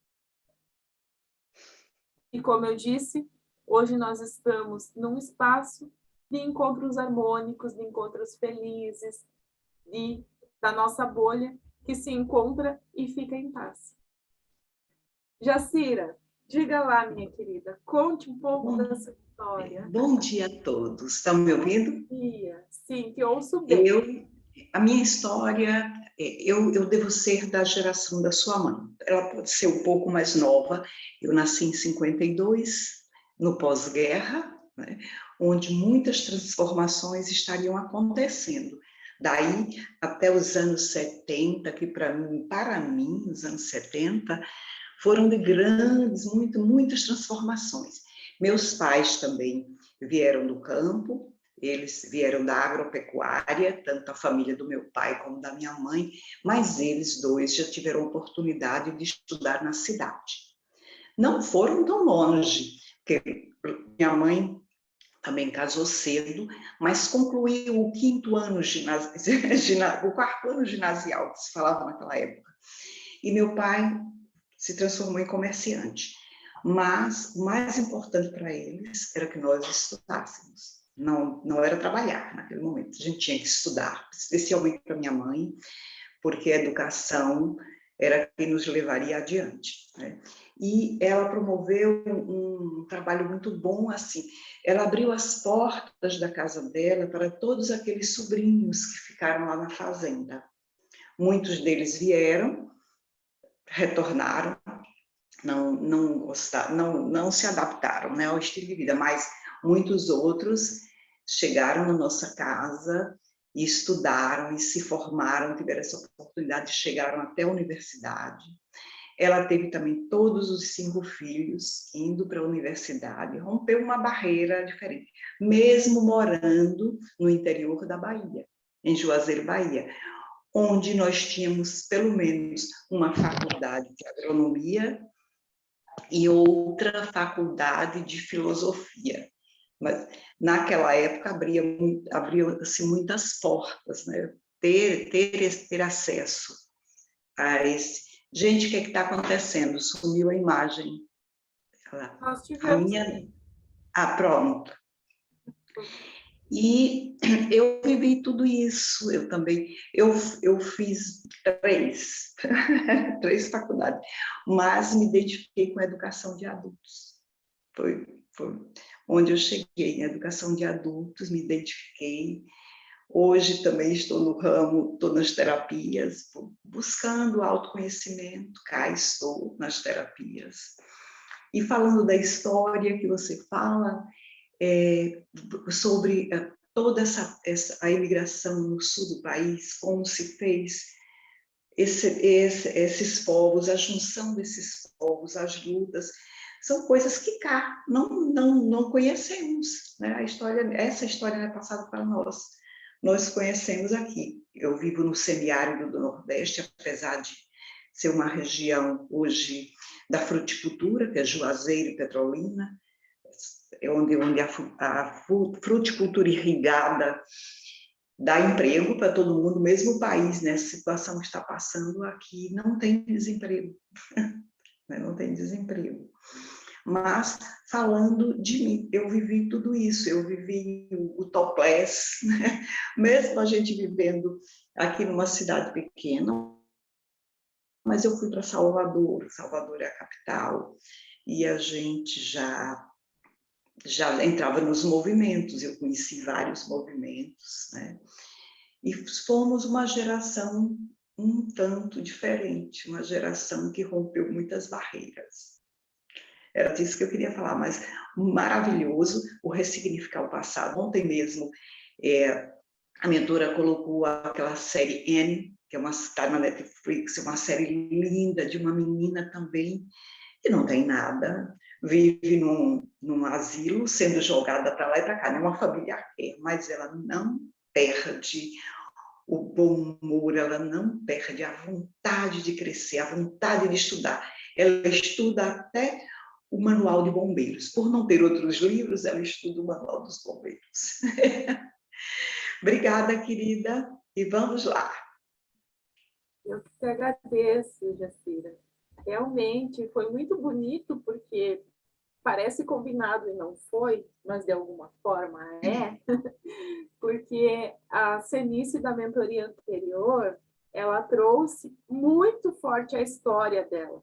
E como eu disse, hoje nós estamos num espaço de encontros harmônicos, de encontros felizes, da nossa bolha, que se encontra e fica em paz. Jacira, diga lá, minha querida, conte um pouco da sua história. Bom dia a todos. Estão me ouvindo? Sim, que ouço bem. A minha história, eu devo ser da geração da sua mãe. Ela pode ser um pouco mais nova. Eu nasci em 52, no pós-guerra, né, onde muitas transformações estariam acontecendo. Daí até os anos 70, que para mim, os anos 70, foram de muitas transformações. Meus pais também vieram do campo, eles vieram da agropecuária, tanto a família do meu pai como da minha mãe, mas eles dois já tiveram oportunidade de estudar na cidade. Não foram tão longe, porque minha mãe também casou cedo, mas concluiu o quarto ano ginasial, que se falava naquela época. E meu pai se transformou em comerciante. Mas o mais importante para eles era que nós estudássemos. Não era trabalhar naquele momento, a gente tinha que estudar, especialmente para minha mãe, porque a educação era quem nos levaria adiante, né? E ela promoveu um trabalho muito bom, assim, ela abriu as portas da casa dela para todos aqueles sobrinhos que ficaram lá na fazenda. Muitos deles vieram, retornaram, não gostaram, não se adaptaram, né, ao estilo de vida, mas muitos outros chegaram na nossa casa e estudaram e se formaram, tiveram essa oportunidade, chegaram até a universidade. Ela teve também todos os 5 filhos indo para a universidade, rompeu uma barreira diferente, mesmo morando no interior da Bahia, em Juazeiro, Bahia, onde nós tínhamos pelo menos uma faculdade de agronomia e outra faculdade de filosofia. Mas naquela época abriam-se muitas portas, né? Ter acesso a esse. Gente, o que está acontecendo? Sumiu a imagem. Nós tivemos. Pronto. E eu vivi tudo isso, eu também, eu fiz 3 faculdades, mas me identifiquei com a educação de adultos. Foi onde eu cheguei, em educação de adultos, me identifiquei. Hoje também estou no ramo, estou nas terapias, buscando autoconhecimento, cá estou nas terapias. E falando da história que você fala, sobre toda a imigração no sul do país, como se fez esses povos, a junção desses povos, as lutas, são coisas que cá não conhecemos, né? Essa história é passada para nós conhecemos aqui. Eu vivo no semiárido do Nordeste, apesar de ser uma região hoje da fruticultura, que é Juazeiro e Petrolina, onde a fruticultura irrigada dá emprego para todo mundo, mesmo o país, nessa situação que está passando aqui, não tem desemprego, não tem desemprego. Mas, falando de mim, eu vivi tudo isso, eu vivi o topless, né? Mesmo a gente vivendo aqui numa cidade pequena, mas eu fui para Salvador é a capital, e a gente já entrava nos movimentos, eu conheci vários movimentos, né? E fomos uma geração um tanto diferente, uma geração que rompeu muitas barreiras. Era disso que eu queria falar, mas maravilhoso o ressignificar o passado. Ontem mesmo, a mentora colocou aquela série Anne, que está na Netflix, uma série linda de uma menina também, que não tem nada, vive num asilo, sendo jogada para lá e para cá, não é uma família quer, mas ela não perde o bom humor, ela não perde a vontade de crescer, a vontade de estudar. Ela estuda até o Manual de Bombeiros. Por não ter outros livros, ela estuda o Manual dos Bombeiros. Obrigada, querida, e vamos lá. Eu que te agradeço, Jacira. Realmente foi muito bonito, porque parece combinado e não foi, mas de alguma forma é, porque a Cenice da mentoria anterior, ela trouxe muito forte a história dela.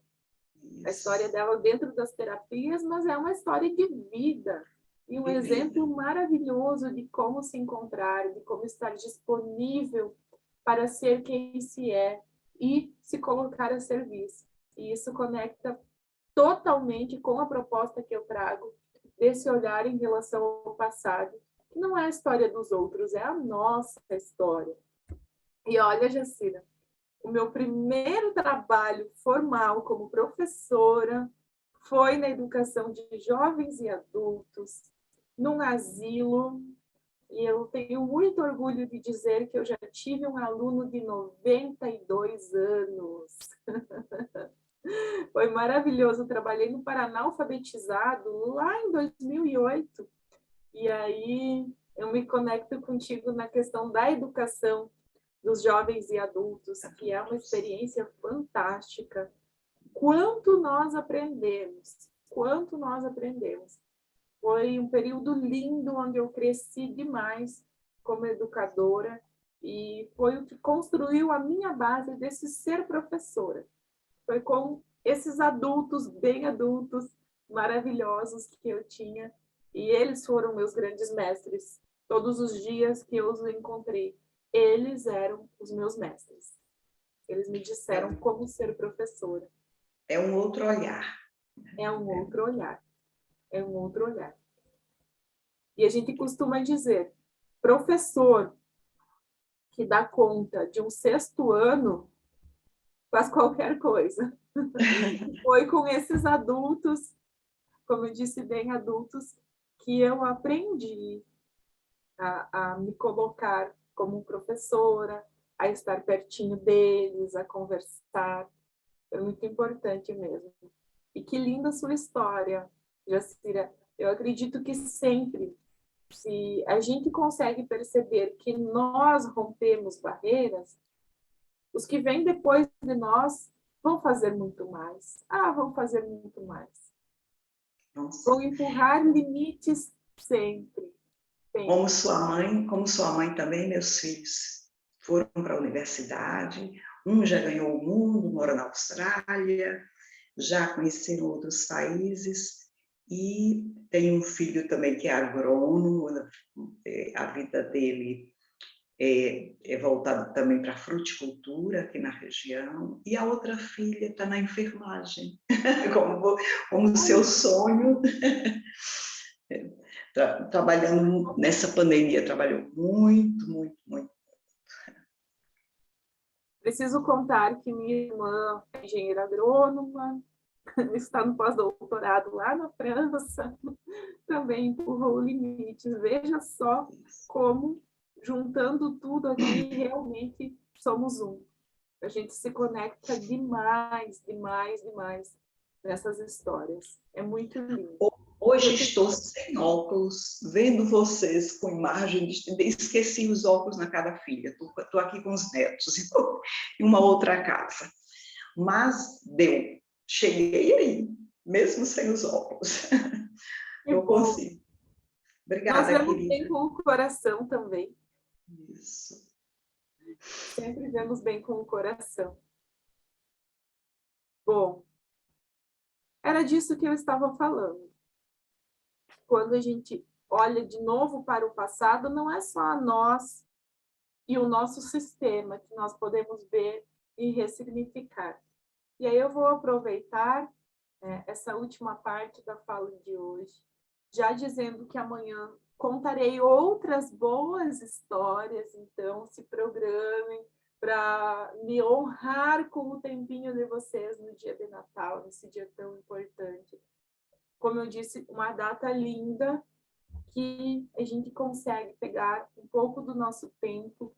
A história dela dentro das terapias, mas é uma história de vida. E um exemplo maravilhoso de como se encontrar, de como estar disponível para ser quem se é e se colocar a serviço. E isso conecta totalmente com a proposta que eu trago desse olhar em relação ao passado, que não é a história dos outros, é a nossa história. E olha, Jacira, o meu primeiro trabalho formal como professora foi na educação de jovens e adultos, num asilo, e eu tenho muito orgulho de dizer que eu já tive um aluno de 92 anos. Foi maravilhoso, eu trabalhei no Paraná alfabetizado lá em 2008, e aí eu me conecto contigo na questão da educação dos jovens e adultos, que é uma experiência fantástica. Quanto nós aprendemos, quanto nós aprendemos. Foi um período lindo, onde eu cresci demais como educadora, e foi o que construiu a minha base desse ser professora. Foi com esses adultos, bem adultos, maravilhosos que eu tinha, e eles foram meus grandes mestres. Todos os dias que eu os encontrei, eles eram os meus mestres. Eles me disseram como ser professora. É um outro olhar. É um outro olhar. É um outro olhar. E a gente costuma dizer, professor que dá conta de um 6º ano faz qualquer coisa. Foi com esses adultos, como eu disse, bem adultos, que eu aprendi a me colocar como professora, a estar pertinho deles, a conversar. É muito importante mesmo. E que linda a sua história, Jacira. Eu acredito que sempre, se a gente consegue perceber que nós rompemos barreiras, os que vêm depois de nós vão fazer muito mais. Vão fazer muito mais. Vão empurrar limites sempre. Como sua mãe também, meus filhos foram para a universidade, um já ganhou o mundo, mora na Austrália, já conheceram outros países, e tem um filho também que é agrônomo, a vida dele é voltada também para a fruticultura aqui na região, e a outra filha está na enfermagem, como o seu sonho. Trabalhando nessa pandemia, trabalhou muito, muito, muito. Preciso contar que minha irmã é engenheira agrônoma, está no pós-doutorado lá na França, também empurrou limites. Veja só como, juntando tudo aqui, realmente somos um. A gente se conecta demais, demais, demais nessas histórias. É muito lindo. Hoje estou sem óculos, vendo vocês com imagens, esqueci os óculos na cada filha, estou aqui com os netos em uma outra casa. Mas deu, cheguei aí, mesmo sem os óculos. Eu consigo. Obrigada, querida. Nós vemos querida. bem com o coração também. Isso. Sempre vemos bem com o coração. Bom, era disso que eu estava falando. Quando a gente olha de novo para o passado, não é só a nós e o nosso sistema que nós podemos ver e ressignificar. E aí eu vou aproveitar essa última parte da fala de hoje, já dizendo que amanhã contarei outras boas histórias, então se programem para me honrar com o tempinho de vocês no dia de Natal, nesse dia tão importante. Como eu disse, uma data linda que a gente consegue pegar um pouco do nosso tempo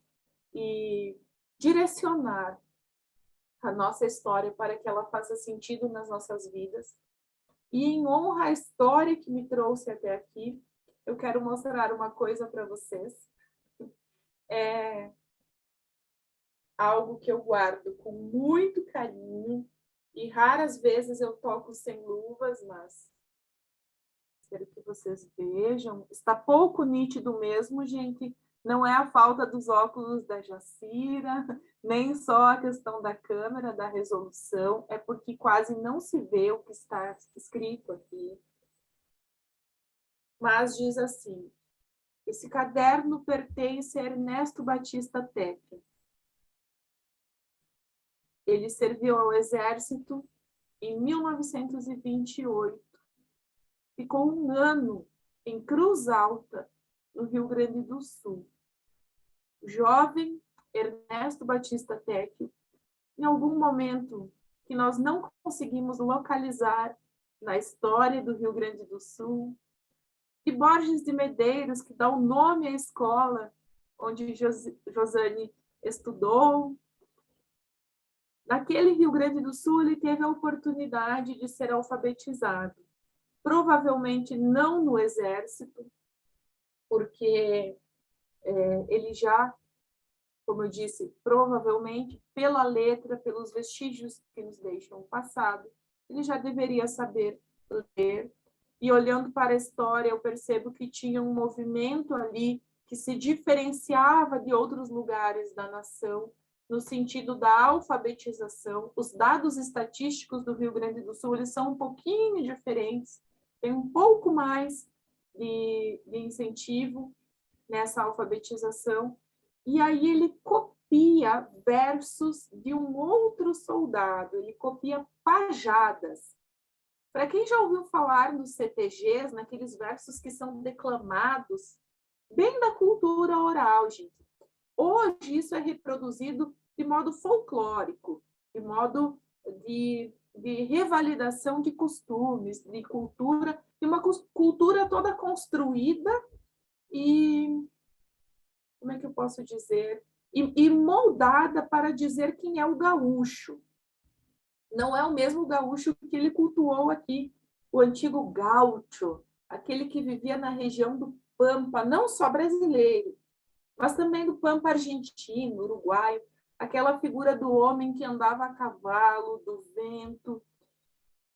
e direcionar a nossa história para que ela faça sentido nas nossas vidas. E em honra à história que me trouxe até aqui, eu quero mostrar uma coisa para vocês. É algo que eu guardo com muito carinho e raras vezes eu toco sem luvas, mas quero que vocês vejam. Está pouco nítido mesmo, gente. Não é a falta dos óculos da Jacira, nem só a questão da câmera, da resolução, é porque quase não se vê o que está escrito aqui. Mas diz assim: esse caderno pertence a Ernesto Batista Teca. Ele serviu ao Exército em 1928. Ficou um ano em Cruz Alta, no Rio Grande do Sul. O jovem Ernesto Batista Teca, em algum momento que nós não conseguimos localizar na história do Rio Grande do Sul, e Borges de Medeiros, que dá o nome à escola onde Josane estudou. Naquele Rio Grande do Sul, ele teve a oportunidade de ser alfabetizado. Provavelmente não no Exército, porque ele já, como eu disse, provavelmente pela letra, pelos vestígios que nos deixam o passado, ele já deveria saber ler. E olhando para a história, eu percebo que tinha um movimento ali que se diferenciava de outros lugares da nação, no sentido da alfabetização. Os dados estatísticos do Rio Grande do Sul, eles são um pouquinho diferentes, tem um pouco mais de incentivo nessa alfabetização. E aí ele copia versos de um outro soldado, ele copia pajadas. Para quem já ouviu falar nos CTGs, naqueles versos que são declamados, bem da cultura oral, gente. Hoje isso é reproduzido de modo folclórico, de modo de revalidação de costumes, de cultura, de uma cultura toda construída e, como é que eu posso dizer, e moldada para dizer quem é o gaúcho. Não é o mesmo gaúcho que ele cultuou aqui, o antigo gaúcho, aquele que vivia na região do Pampa, não só brasileiro, mas também do Pampa argentino, uruguaio, aquela figura do homem que andava a cavalo, do vento.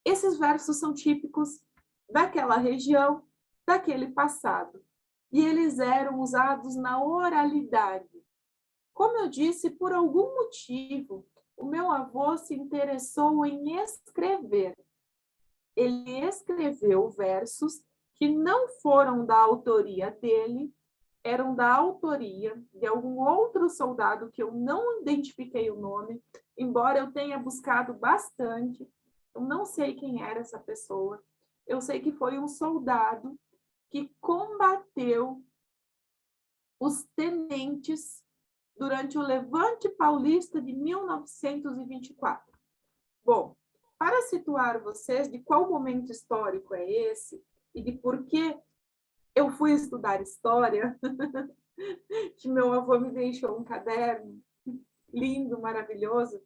Esses versos são típicos daquela região, daquele passado, e eles eram usados na oralidade. Como eu disse, por algum motivo, o meu avô se interessou em escrever. Ele escreveu versos que não foram da autoria dele, eram da autoria de algum outro soldado que eu não identifiquei o nome, embora eu tenha buscado bastante. Eu não sei quem era essa pessoa. Eu sei que foi um soldado que combateu os tenentes durante o Levante Paulista de 1924. Bom, para situar vocês de qual momento histórico é esse e de por que eu fui estudar história, que meu avô me deixou um caderno lindo, maravilhoso.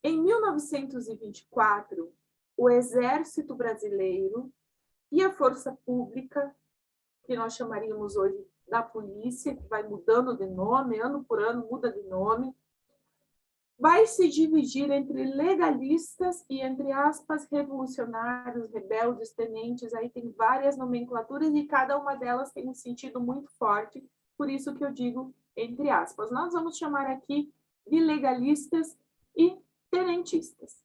Em 1924, o Exército Brasileiro e a Força Pública, que nós chamaríamos hoje da polícia, que vai mudando de nome, ano por ano muda de nome, vai se dividir entre legalistas e, entre aspas, revolucionários, rebeldes, tenentes. Aí tem várias nomenclaturas e cada uma delas tem um sentido muito forte, por isso que eu digo entre aspas. Nós vamos chamar aqui de legalistas e tenentistas.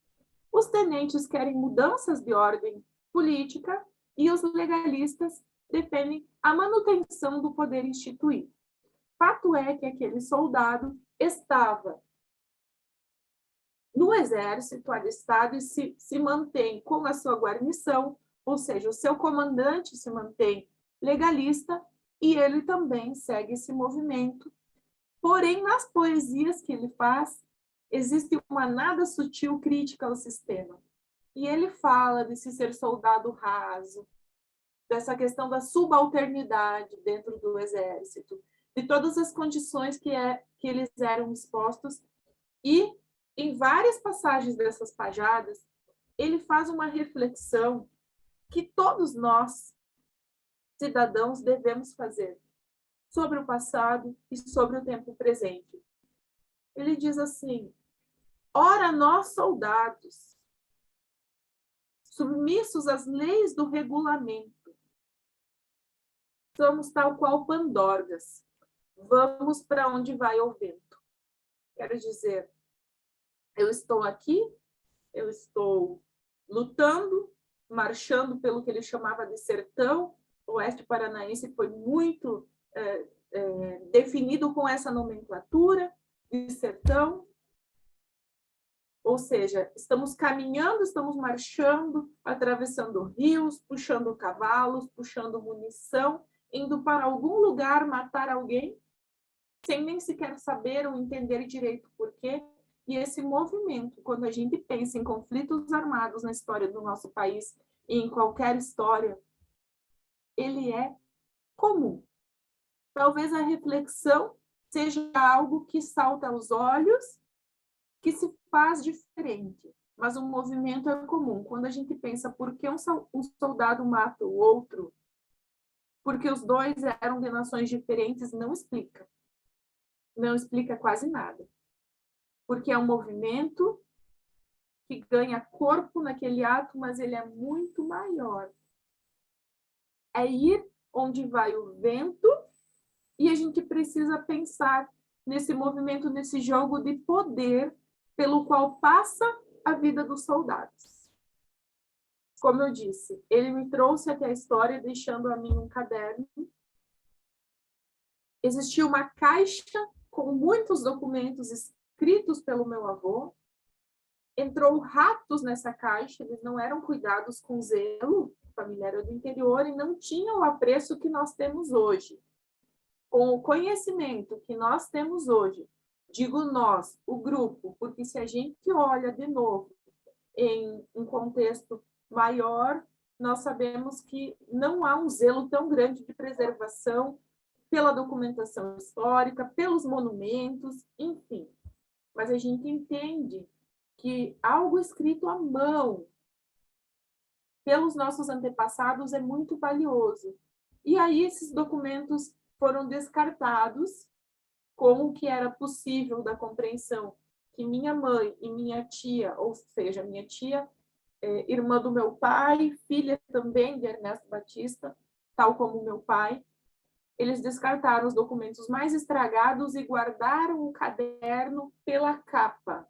Os tenentes querem mudanças de ordem política e os legalistas defendem a manutenção do poder instituído. Fato é que aquele soldado estava no exército, alistado, e se mantém com a sua guarnição, ou seja, o seu comandante se mantém legalista e ele também segue esse movimento. Porém, nas poesias que ele faz, existe uma nada sutil crítica ao sistema. E ele fala desse ser soldado raso, dessa questão da subalternidade dentro do exército, de todas as condições que eles eram expostos. E, em várias passagens dessas pajadas, ele faz uma reflexão que todos nós, cidadãos, devemos fazer sobre o passado e sobre o tempo presente. Ele diz assim: ora, nós, soldados, submissos às leis do regulamento, somos tal qual pandorgas, vamos para onde vai o vento. Quero dizer, eu estou aqui, eu estou lutando, marchando pelo que ele chamava de sertão. O oeste paranaense foi muito definido com essa nomenclatura de sertão. Ou seja, estamos caminhando, estamos marchando, atravessando rios, puxando cavalos, puxando munição, indo para algum lugar matar alguém, sem nem sequer saber ou entender direito por quê. E esse movimento, quando a gente pensa em conflitos armados na história do nosso país e em qualquer história, ele é comum. Talvez a reflexão seja algo que salta aos olhos, que se faz diferente, mas o movimento é comum. Quando a gente pensa por que um soldado mata o outro, porque os dois eram de nações diferentes, não explica. Não explica quase nada. Porque é um movimento que ganha corpo naquele ato, mas ele é muito maior. É ir onde vai o vento, e a gente precisa pensar nesse movimento, nesse jogo de poder pelo qual passa a vida dos soldados. Como eu disse, ele me trouxe até a história, deixando a mim um caderno. Existia uma caixa com muitos documentos escritos pelo meu avô. Entrou ratos nessa caixa, eles não eram cuidados com zelo, a família era do interior e não tinham o apreço que nós temos hoje. Com o conhecimento que nós temos hoje, digo nós, o grupo, porque se a gente olha de novo em um contexto maior, nós sabemos que não há um zelo tão grande de preservação pela documentação histórica, pelos monumentos, enfim. Mas a gente entende que algo escrito à mão pelos nossos antepassados é muito valioso. E aí esses documentos foram descartados com o que era possível da compreensão que minha mãe e minha tia, ou seja, minha tia, irmã do meu pai, filha também de Ernesto Batista, tal como meu pai, eles descartaram os documentos mais estragados e guardaram o caderno pela capa,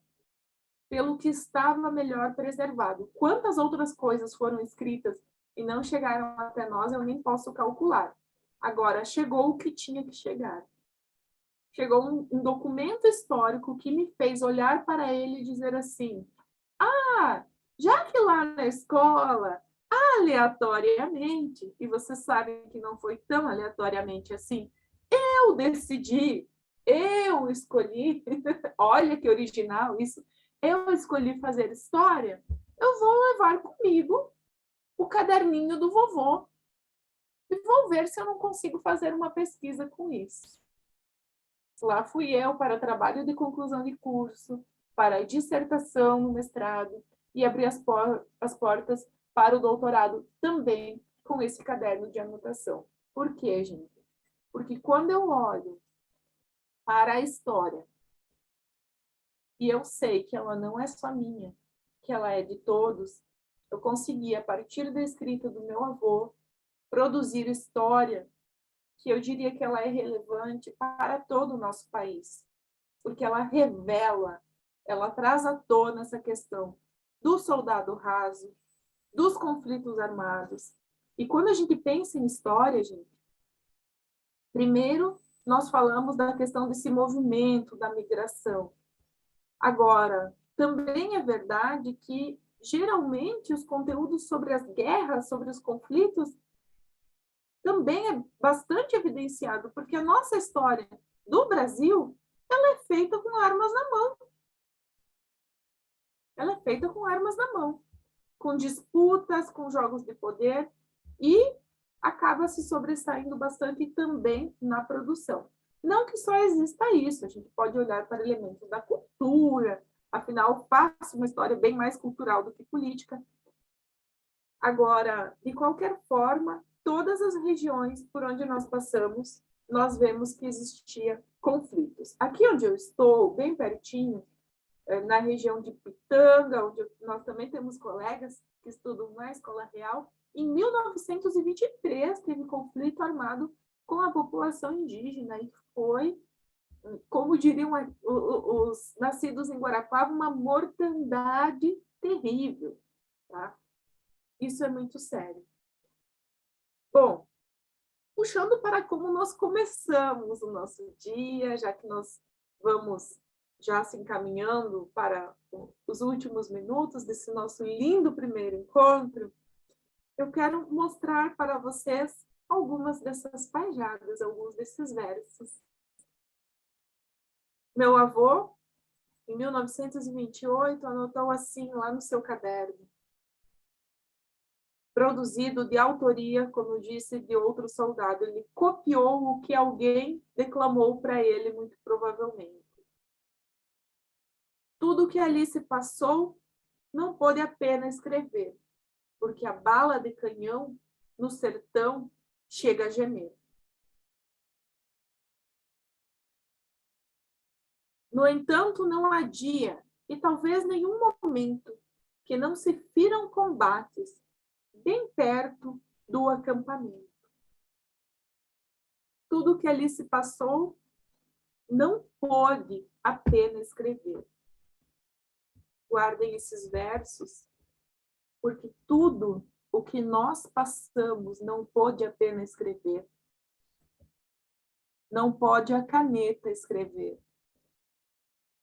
pelo que estava melhor preservado. Quantas outras coisas foram escritas e não chegaram até nós, eu nem posso calcular. Agora, chegou o que tinha que chegar. Chegou um documento histórico que me fez olhar para ele e dizer assim: já que lá na escola, aleatoriamente, e você sabe que não foi tão aleatoriamente assim, eu decidi, eu escolhi, olha que original isso, eu escolhi fazer história, eu vou levar comigo o caderninho do vovô e vou ver se eu não consigo fazer uma pesquisa com isso. Lá fui eu para trabalho de conclusão de curso, para a dissertação no mestrado e abri as portas para o doutorado também com esse caderno de anotação. Por quê, gente? Porque quando eu olho para a história e eu sei que ela não é só minha, que ela é de todos, eu consegui, a partir da escrita do meu avô, produzir história que eu diria que ela é relevante para todo o nosso país, porque ela revela, ela traz à tona essa questão do soldado raso, dos conflitos armados. E quando a gente pensa em história, gente, primeiro nós falamos da questão desse movimento da migração. Agora, também é verdade que, geralmente, os conteúdos sobre as guerras, sobre os conflitos, também é bastante evidenciado, porque a nossa história do Brasil, ela é feita com armas na mão. Ela é feita com armas na mão, com disputas, com jogos de poder, e acaba se sobressaindo bastante também na produção. Não que só exista isso, a gente pode olhar para elementos da cultura, afinal, faço uma história bem mais cultural do que política. Agora, de qualquer forma, todas as regiões por onde nós passamos, nós vemos que existia conflitos. Aqui onde eu estou, bem pertinho, na região de Pitanga, onde nós também temos colegas que estudam na Escola Real, em 1923 teve conflito armado com a população indígena e foi, como diriam os nascidos em Guarapuava, uma mortandade terrível. Tá? Isso é muito sério. Bom, puxando para como nós começamos o nosso dia, já que nós vamos já se encaminhando para os últimos minutos desse nosso lindo primeiro encontro, eu quero mostrar para vocês algumas dessas paisagens, alguns desses versos. Meu avô, em 1928, anotou assim lá no seu caderno: produzido de autoria, como eu disse, de outro soldado. Ele copiou o que alguém declamou para ele, muito provavelmente. Tudo que ali se passou não pôde apenas escrever, porque a bala de canhão no sertão chega a gemer. No entanto, não há dia, e talvez nenhum momento, que não se firam combates bem perto do acampamento. Tudo que ali se passou não pôde apenas escrever. Guardem esses versos, porque tudo o que nós passamos não pôde apenas escrever. Não pode a caneta escrever.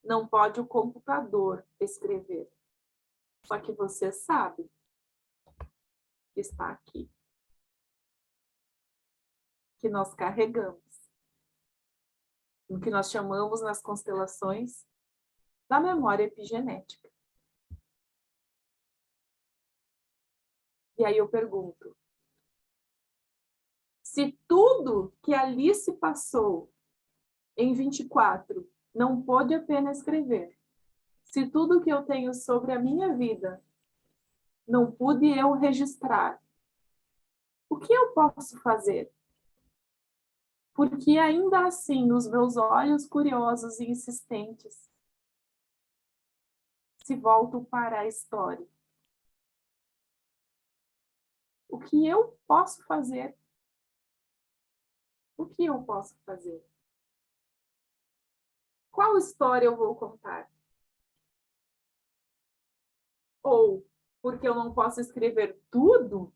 Não pode o computador escrever. Só que você sabe que está aqui, que nós carregamos, o que nós chamamos nas constelações da memória epigenética. E aí eu pergunto, se tudo que ali se passou em 24 não pôde apenas escrever, se tudo que eu tenho sobre a minha vida não pude eu registrar, o que eu posso fazer? Porque ainda assim, os meus olhos curiosos e insistentes se voltam para a história. O que eu posso fazer? O que eu posso fazer? Qual história eu vou contar? Ou, porque eu não posso escrever tudo,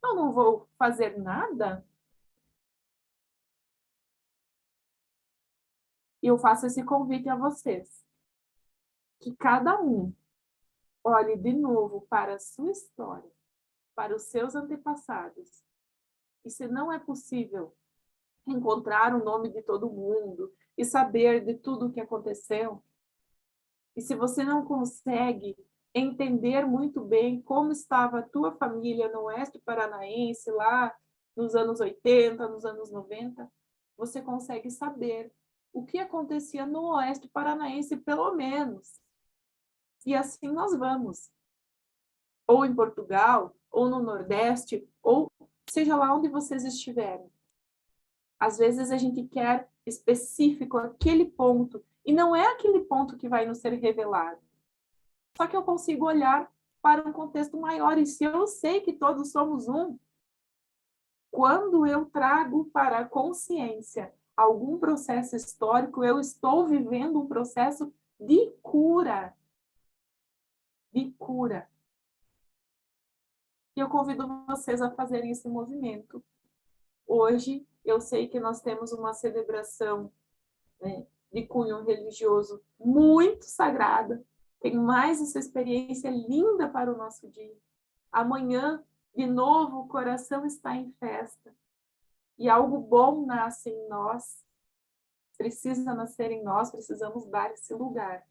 eu não vou fazer nada? E eu faço esse convite a vocês. Que cada um olhe de novo para a sua história, para os seus antepassados. E se não é possível encontrar o nome de todo mundo e saber de tudo o que aconteceu, e se você não consegue entender muito bem como estava a tua família no oeste paranaense, lá nos anos 80, nos anos 90, você consegue saber o que acontecia no oeste paranaense, pelo menos. E assim nós vamos. Ou em Portugal, ou no Nordeste, ou seja lá onde vocês estiverem. Às vezes a gente quer específico aquele ponto, e não é aquele ponto que vai nos ser revelado. Só que eu consigo olhar para um contexto maior, e se eu sei que todos somos um, quando eu trago para a consciência algum processo histórico, eu estou vivendo um processo de cura. De cura. E eu convido vocês a fazerem esse movimento hoje Eu sei que nós temos uma celebração, né, de cunho religioso muito sagrada. Tem mais essa experiência linda para o nosso dia. Amanhã, de novo, o coração está em festa. E algo bom nasce em nós. Precisa nascer em nós, precisamos dar esse lugar.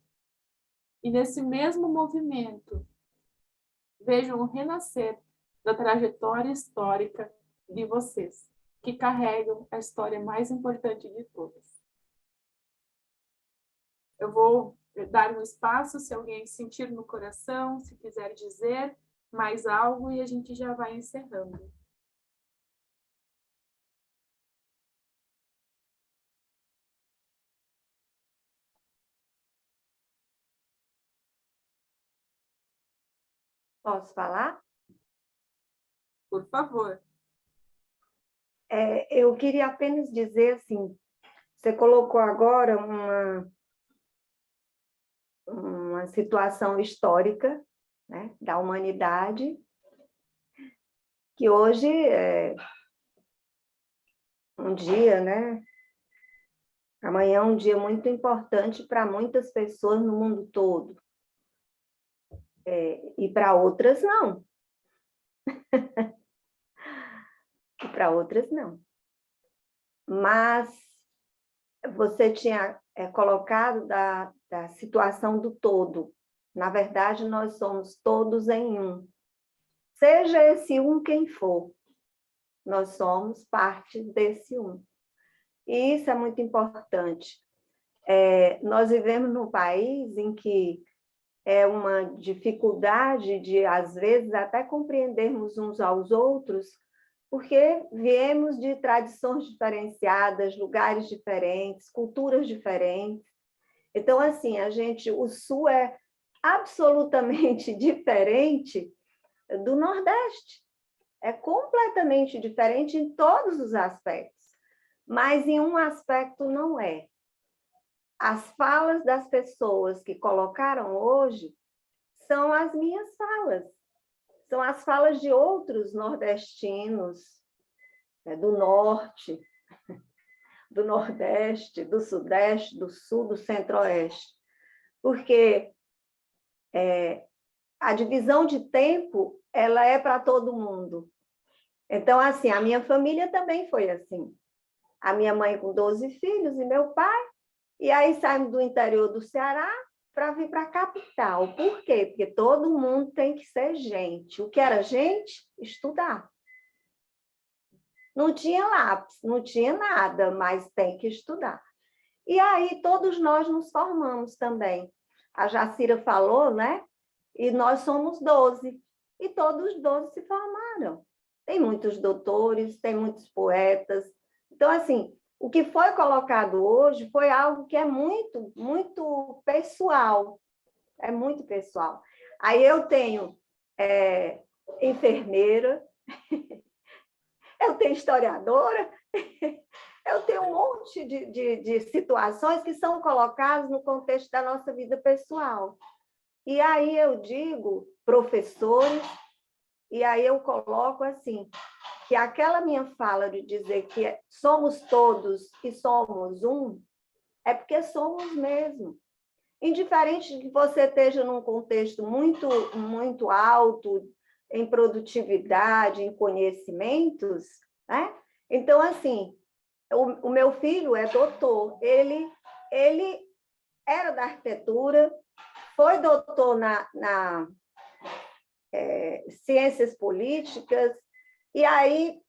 E nesse mesmo movimento, vejam o renascer da trajetória histórica de vocês, que carregam a história mais importante de todas. Eu vou dar um espaço, se alguém sentir no coração, se quiser dizer mais algo, e a gente já vai encerrando. Posso falar? Por favor. Eu queria apenas dizer assim, você colocou agora uma situação histórica, né, da humanidade, que hoje é um dia, né? Amanhã é um dia muito importante para muitas pessoas no mundo todo. E para outras, não. E para outras, não. Mas você tinha colocado da situação do todo. Na verdade, nós somos todos em um. Seja esse um quem for, nós somos parte desse um. E isso é muito importante. Nós vivemos num país em que é uma dificuldade de, às vezes, até compreendermos uns aos outros, porque viemos de tradições diferenciadas, lugares diferentes, culturas diferentes. Então, assim, o Sul é absolutamente diferente do Nordeste. É completamente diferente em todos os aspectos, mas em um aspecto não é. As falas das pessoas que colocaram hoje são as minhas falas. São as falas de outros nordestinos, do Norte, do Nordeste, do Sudeste, do Sul, do Centro-Oeste. Porque a divisão de tempo, ela é para todo mundo. Então, assim, a minha família também foi assim. A minha mãe com 12 filhos e meu pai, e aí saímos do interior do Ceará para vir para a capital. Por quê? Porque todo mundo tem que ser gente. O que era gente? Estudar. Não tinha lápis, não tinha nada, mas tem que estudar. E aí todos nós nos formamos também. A Jacira falou, né? E nós somos 12. E todos os 12 se formaram. Tem muitos doutores, tem muitos poetas. Então, assim, o que foi colocado hoje foi algo que é muito, muito pessoal. É muito pessoal. Aí eu tenho enfermeira, eu tenho historiadora, eu tenho um monte de situações que são colocadas no contexto da nossa vida pessoal. E aí eu digo, professores, e aí eu coloco assim, que aquela minha fala de dizer que somos todos e somos um, é porque somos mesmo. Indiferente de que você esteja num contexto muito, muito alto, em produtividade, em conhecimentos, né? Então, assim, o meu filho é doutor, ele era da arquitetura, foi doutor na ciências políticas, e aí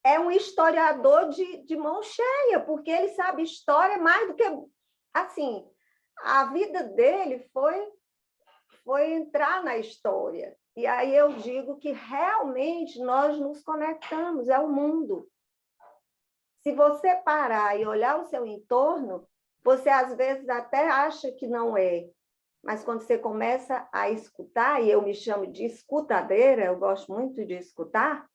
é um historiador de mão cheia, porque ele sabe história mais do que... Assim, a vida dele foi entrar na história. E aí eu digo que realmente nós nos conectamos, é o mundo. Se você parar e olhar o seu entorno, você às vezes até acha que não é, mas quando você começa a escutar, e eu me chamo de escutadeira, eu gosto muito de escutar,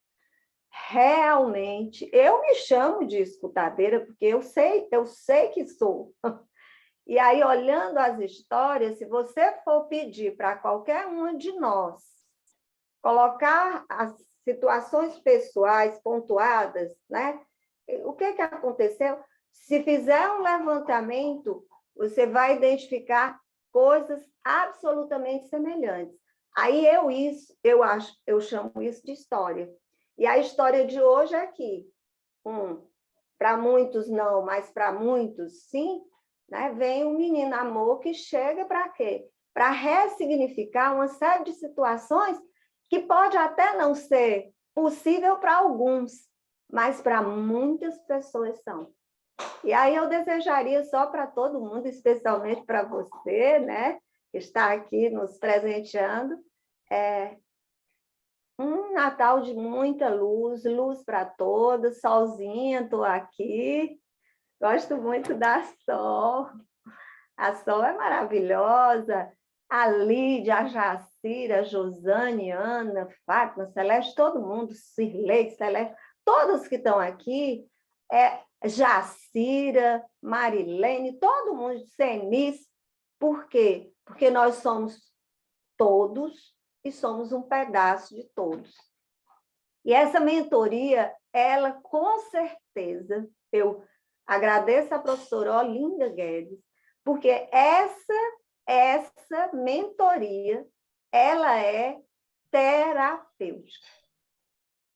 realmente, eu me chamo de escutadeira porque eu sei que sou. E aí, olhando as histórias, se você for pedir para qualquer uma de nós colocar as situações pessoais pontuadas, né, O que aconteceu? Se fizer um levantamento, você vai identificar coisas absolutamente semelhantes. Aí eu chamo isso de história. E a história de hoje é que, para muitos não, mas para muitos sim, né? Vem um menino amor que chega para quê? Para ressignificar uma série de situações que pode até não ser possível para alguns, mas para muitas pessoas são. E aí eu desejaria só para todo mundo, especialmente para você, né, que está aqui nos presenteando, um Natal de muita luz, luz para todos, solzinha, estou aqui, gosto muito da Sol, a Sol é maravilhosa, a Lídia, a Jacira, a Josane, Ana, Fátima, Celeste, todo mundo, Cirlei, Celeste, todos que estão aqui, Jacira, Marilene, todo mundo, Cenice. Por quê? Porque nós somos todos e somos um pedaço de todos. E essa mentoria, ela com certeza, eu agradeço a professora Olinda Guedes, porque essa mentoria, ela é terapêutica.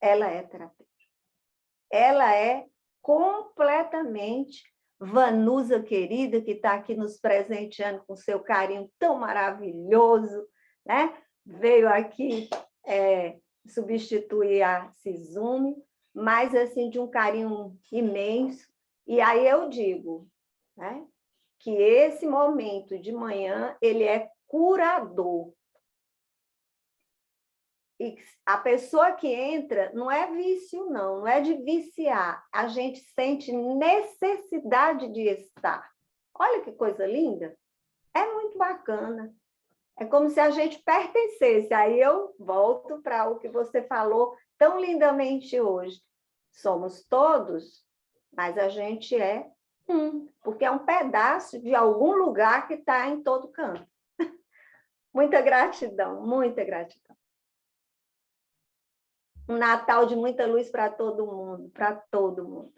Ela é terapêutica. Ela é completamente, Vanusa querida, que está aqui nos presenteando com seu carinho tão maravilhoso, né? Veio aqui substituir a Cizume, mas assim, de um carinho imenso. E aí eu digo, né, que esse momento de manhã, ele é curador. E a pessoa que entra não é vício, não é de viciar. A gente sente necessidade de estar. Olha que coisa linda. É muito bacana. É como se a gente pertencesse. Aí eu volto para o que você falou tão lindamente hoje. Somos todos, mas a gente é porque é um pedaço de algum lugar que está em todo canto. Muita gratidão, muita gratidão. Um Natal de muita luz para todo mundo, para todo mundo.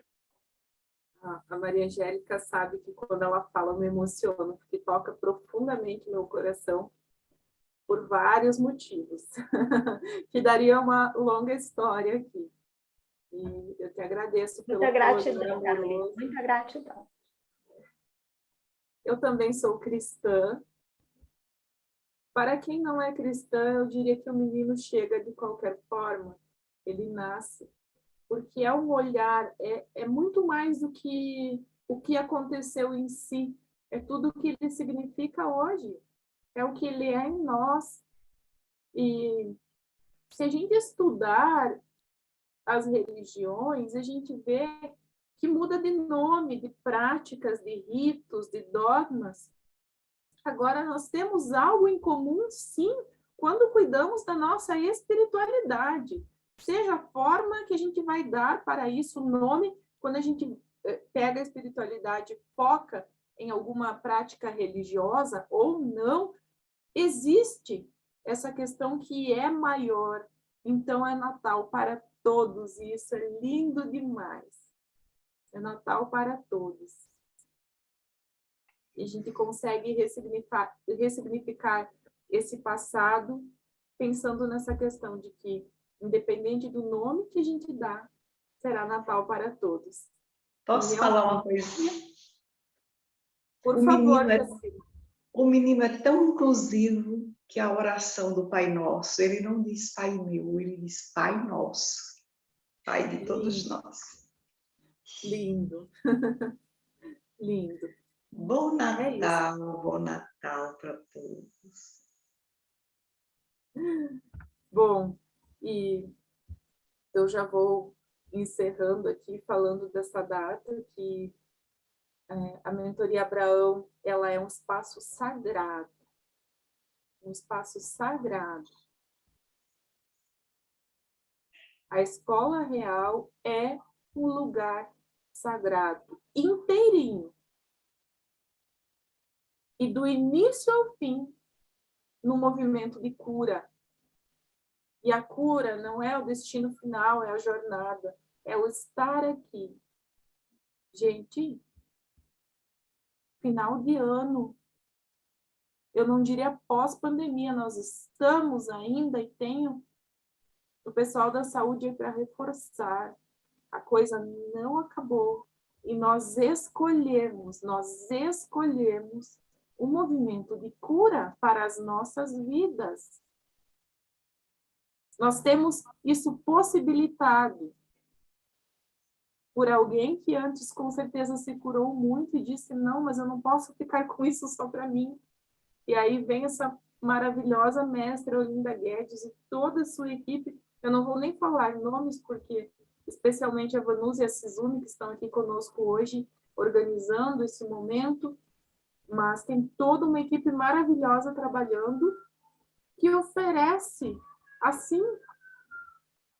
A Maria Angélica sabe que quando ela fala eu me emociono, porque toca profundamente meu coração por vários motivos, que daria uma longa história aqui. E eu te agradeço pelo muita gratidão, Carolina, muita gratidão. Eu também sou cristã. Para quem não é cristã, eu diria que o menino chega de qualquer forma, ele nasce, porque é um olhar, é muito mais do que o que aconteceu em si, é tudo o que ele significa hoje, é o que ele é em nós. E se a gente estudar as religiões, a gente vê que muda de nome, de práticas, de ritos, de dogmas. Agora, nós temos algo em comum, sim, quando cuidamos da nossa espiritualidade. Seja a forma que a gente vai dar para isso, o nome, quando a gente pega a espiritualidade e foca em alguma prática religiosa ou não, existe essa questão que é maior. Então, é Natal para todos, e isso é lindo demais. É Natal para todos. E a gente consegue ressignificar esse passado pensando nessa questão de que, independente do nome que a gente dá, será Natal para todos. Posso falar uma coisinha? Por favor, o menino é tão inclusivo que a oração do Pai Nosso, ele não diz Pai meu, ele diz Pai Nosso, Pai de todos nós. Lindo. Lindo. Bom Natal para todos. Bom, e eu já vou encerrando aqui, falando dessa data, que a Mentoria Abraão, ela é um espaço sagrado. Um espaço sagrado. A Escola Real é um lugar sagrado, inteirinho. E do início ao fim, no movimento de cura. E a cura não é o destino final, é a jornada, é o estar aqui. Gente, final de ano, eu não diria pós-pandemia, nós estamos ainda e tenho o pessoal da saúde aí para reforçar. A coisa não acabou e nós escolhemos o movimento de cura para as nossas vidas. Nós temos isso possibilitado por alguém que antes com certeza se curou muito e disse, não, mas eu não posso ficar com isso só para mim. E aí vem essa maravilhosa mestra Olinda Guedes e toda a sua equipe. Eu não vou nem falar nomes, porque especialmente a Vanusa e a Sizune, que estão aqui conosco hoje, organizando esse momento, mas tem toda uma equipe maravilhosa trabalhando que oferece, assim,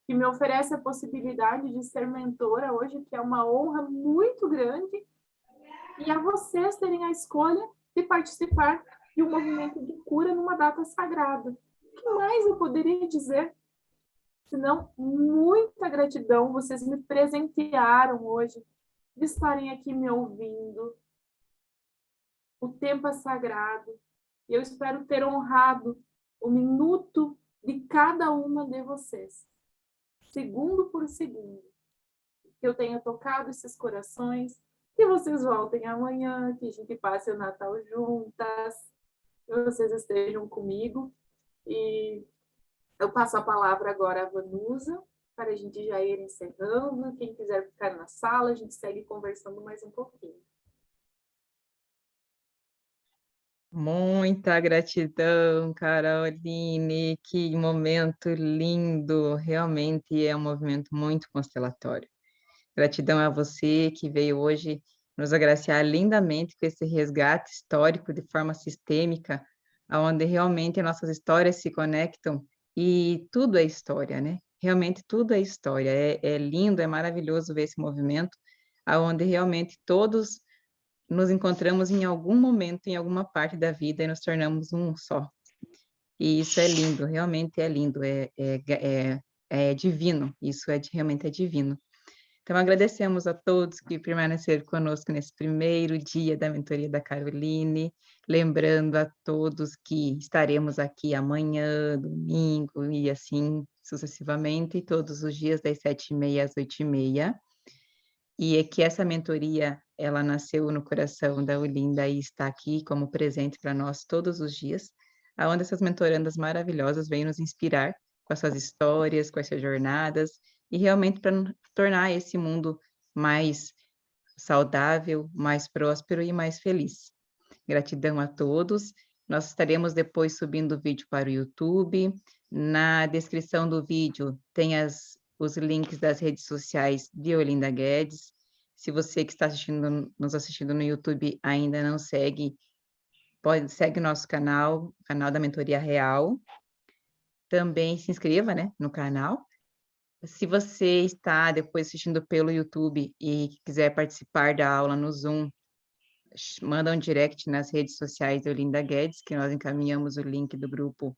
que me oferece a possibilidade de ser mentora hoje, que é uma honra muito grande, e a vocês terem a escolha de participar de um movimento de cura numa data sagrada. O que mais eu poderia dizer? Senão, muita gratidão, vocês me presentearam hoje de estarem aqui me ouvindo. O tempo é sagrado, e eu espero ter honrado o minuto de cada uma de vocês, segundo por segundo, que eu tenha tocado esses corações, que vocês voltem amanhã, que a gente passe o Natal juntas, que vocês estejam comigo. E eu passo a palavra agora à Vanusa, para a gente já ir encerrando. Quem quiser ficar na sala, a gente segue conversando mais um pouquinho. Muita gratidão, Caroline, que momento lindo, realmente é um movimento muito constelatório. Gratidão a você que veio hoje nos agraciar lindamente com esse resgate histórico de forma sistêmica, onde realmente nossas histórias se conectam e tudo é história, né? Realmente tudo é história, é lindo, é maravilhoso ver esse movimento, onde realmente todos nos encontramos em algum momento, em alguma parte da vida e nos tornamos um só. E isso é lindo, realmente é lindo, é divino, isso realmente é divino. Então, agradecemos a todos que permaneceram conosco nesse primeiro dia da mentoria da Caroline, lembrando a todos que estaremos aqui amanhã, domingo e assim sucessivamente, todos os dias das 7h30 às 8h30. E é que essa mentoria, ela nasceu no coração da Olinda e está aqui como presente para nós todos os dias, aonde essas mentorandas maravilhosas vêm nos inspirar com as suas histórias, com as suas jornadas, e realmente para tornar esse mundo mais saudável, mais próspero e mais feliz. Gratidão a todos. Nós estaremos depois subindo o vídeo para o YouTube. Na descrição do vídeo tem os links das redes sociais de Olinda Guedes. Se você que está nos assistindo no YouTube ainda não segue, segue nosso canal, o canal da Mentoria Real. Também se inscreva, né, no canal. Se você está depois assistindo pelo YouTube e quiser participar da aula no Zoom, manda um direct nas redes sociais de Olinda Guedes, que nós encaminhamos o link do grupo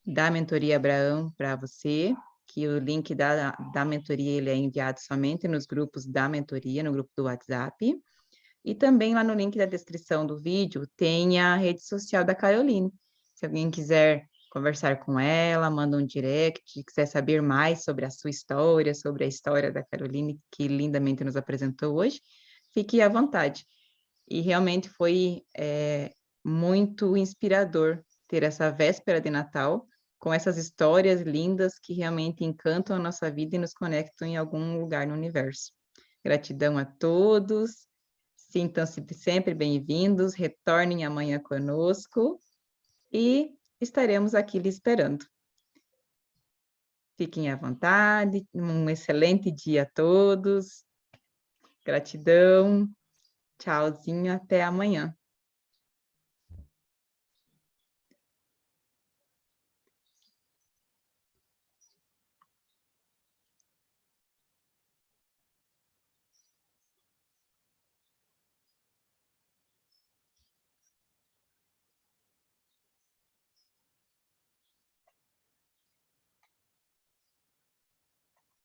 da Mentoria Abraão para você, que o link da mentoria ele é enviado somente nos grupos da mentoria, no grupo do WhatsApp. E também lá no link da descrição do vídeo tem a rede social da Caroline. Se alguém quiser conversar com ela, manda um direct, quiser saber mais sobre a sua história, sobre a história da Caroline, que lindamente nos apresentou hoje, fique à vontade. E realmente foi muito inspirador ter essa véspera de Natal com essas histórias lindas que realmente encantam a nossa vida e nos conectam em algum lugar no universo. Gratidão a todos, sintam-se sempre bem-vindos, retornem amanhã conosco e estaremos aqui lhe esperando. Fiquem à vontade, um excelente dia a todos. Gratidão, tchauzinho, até amanhã.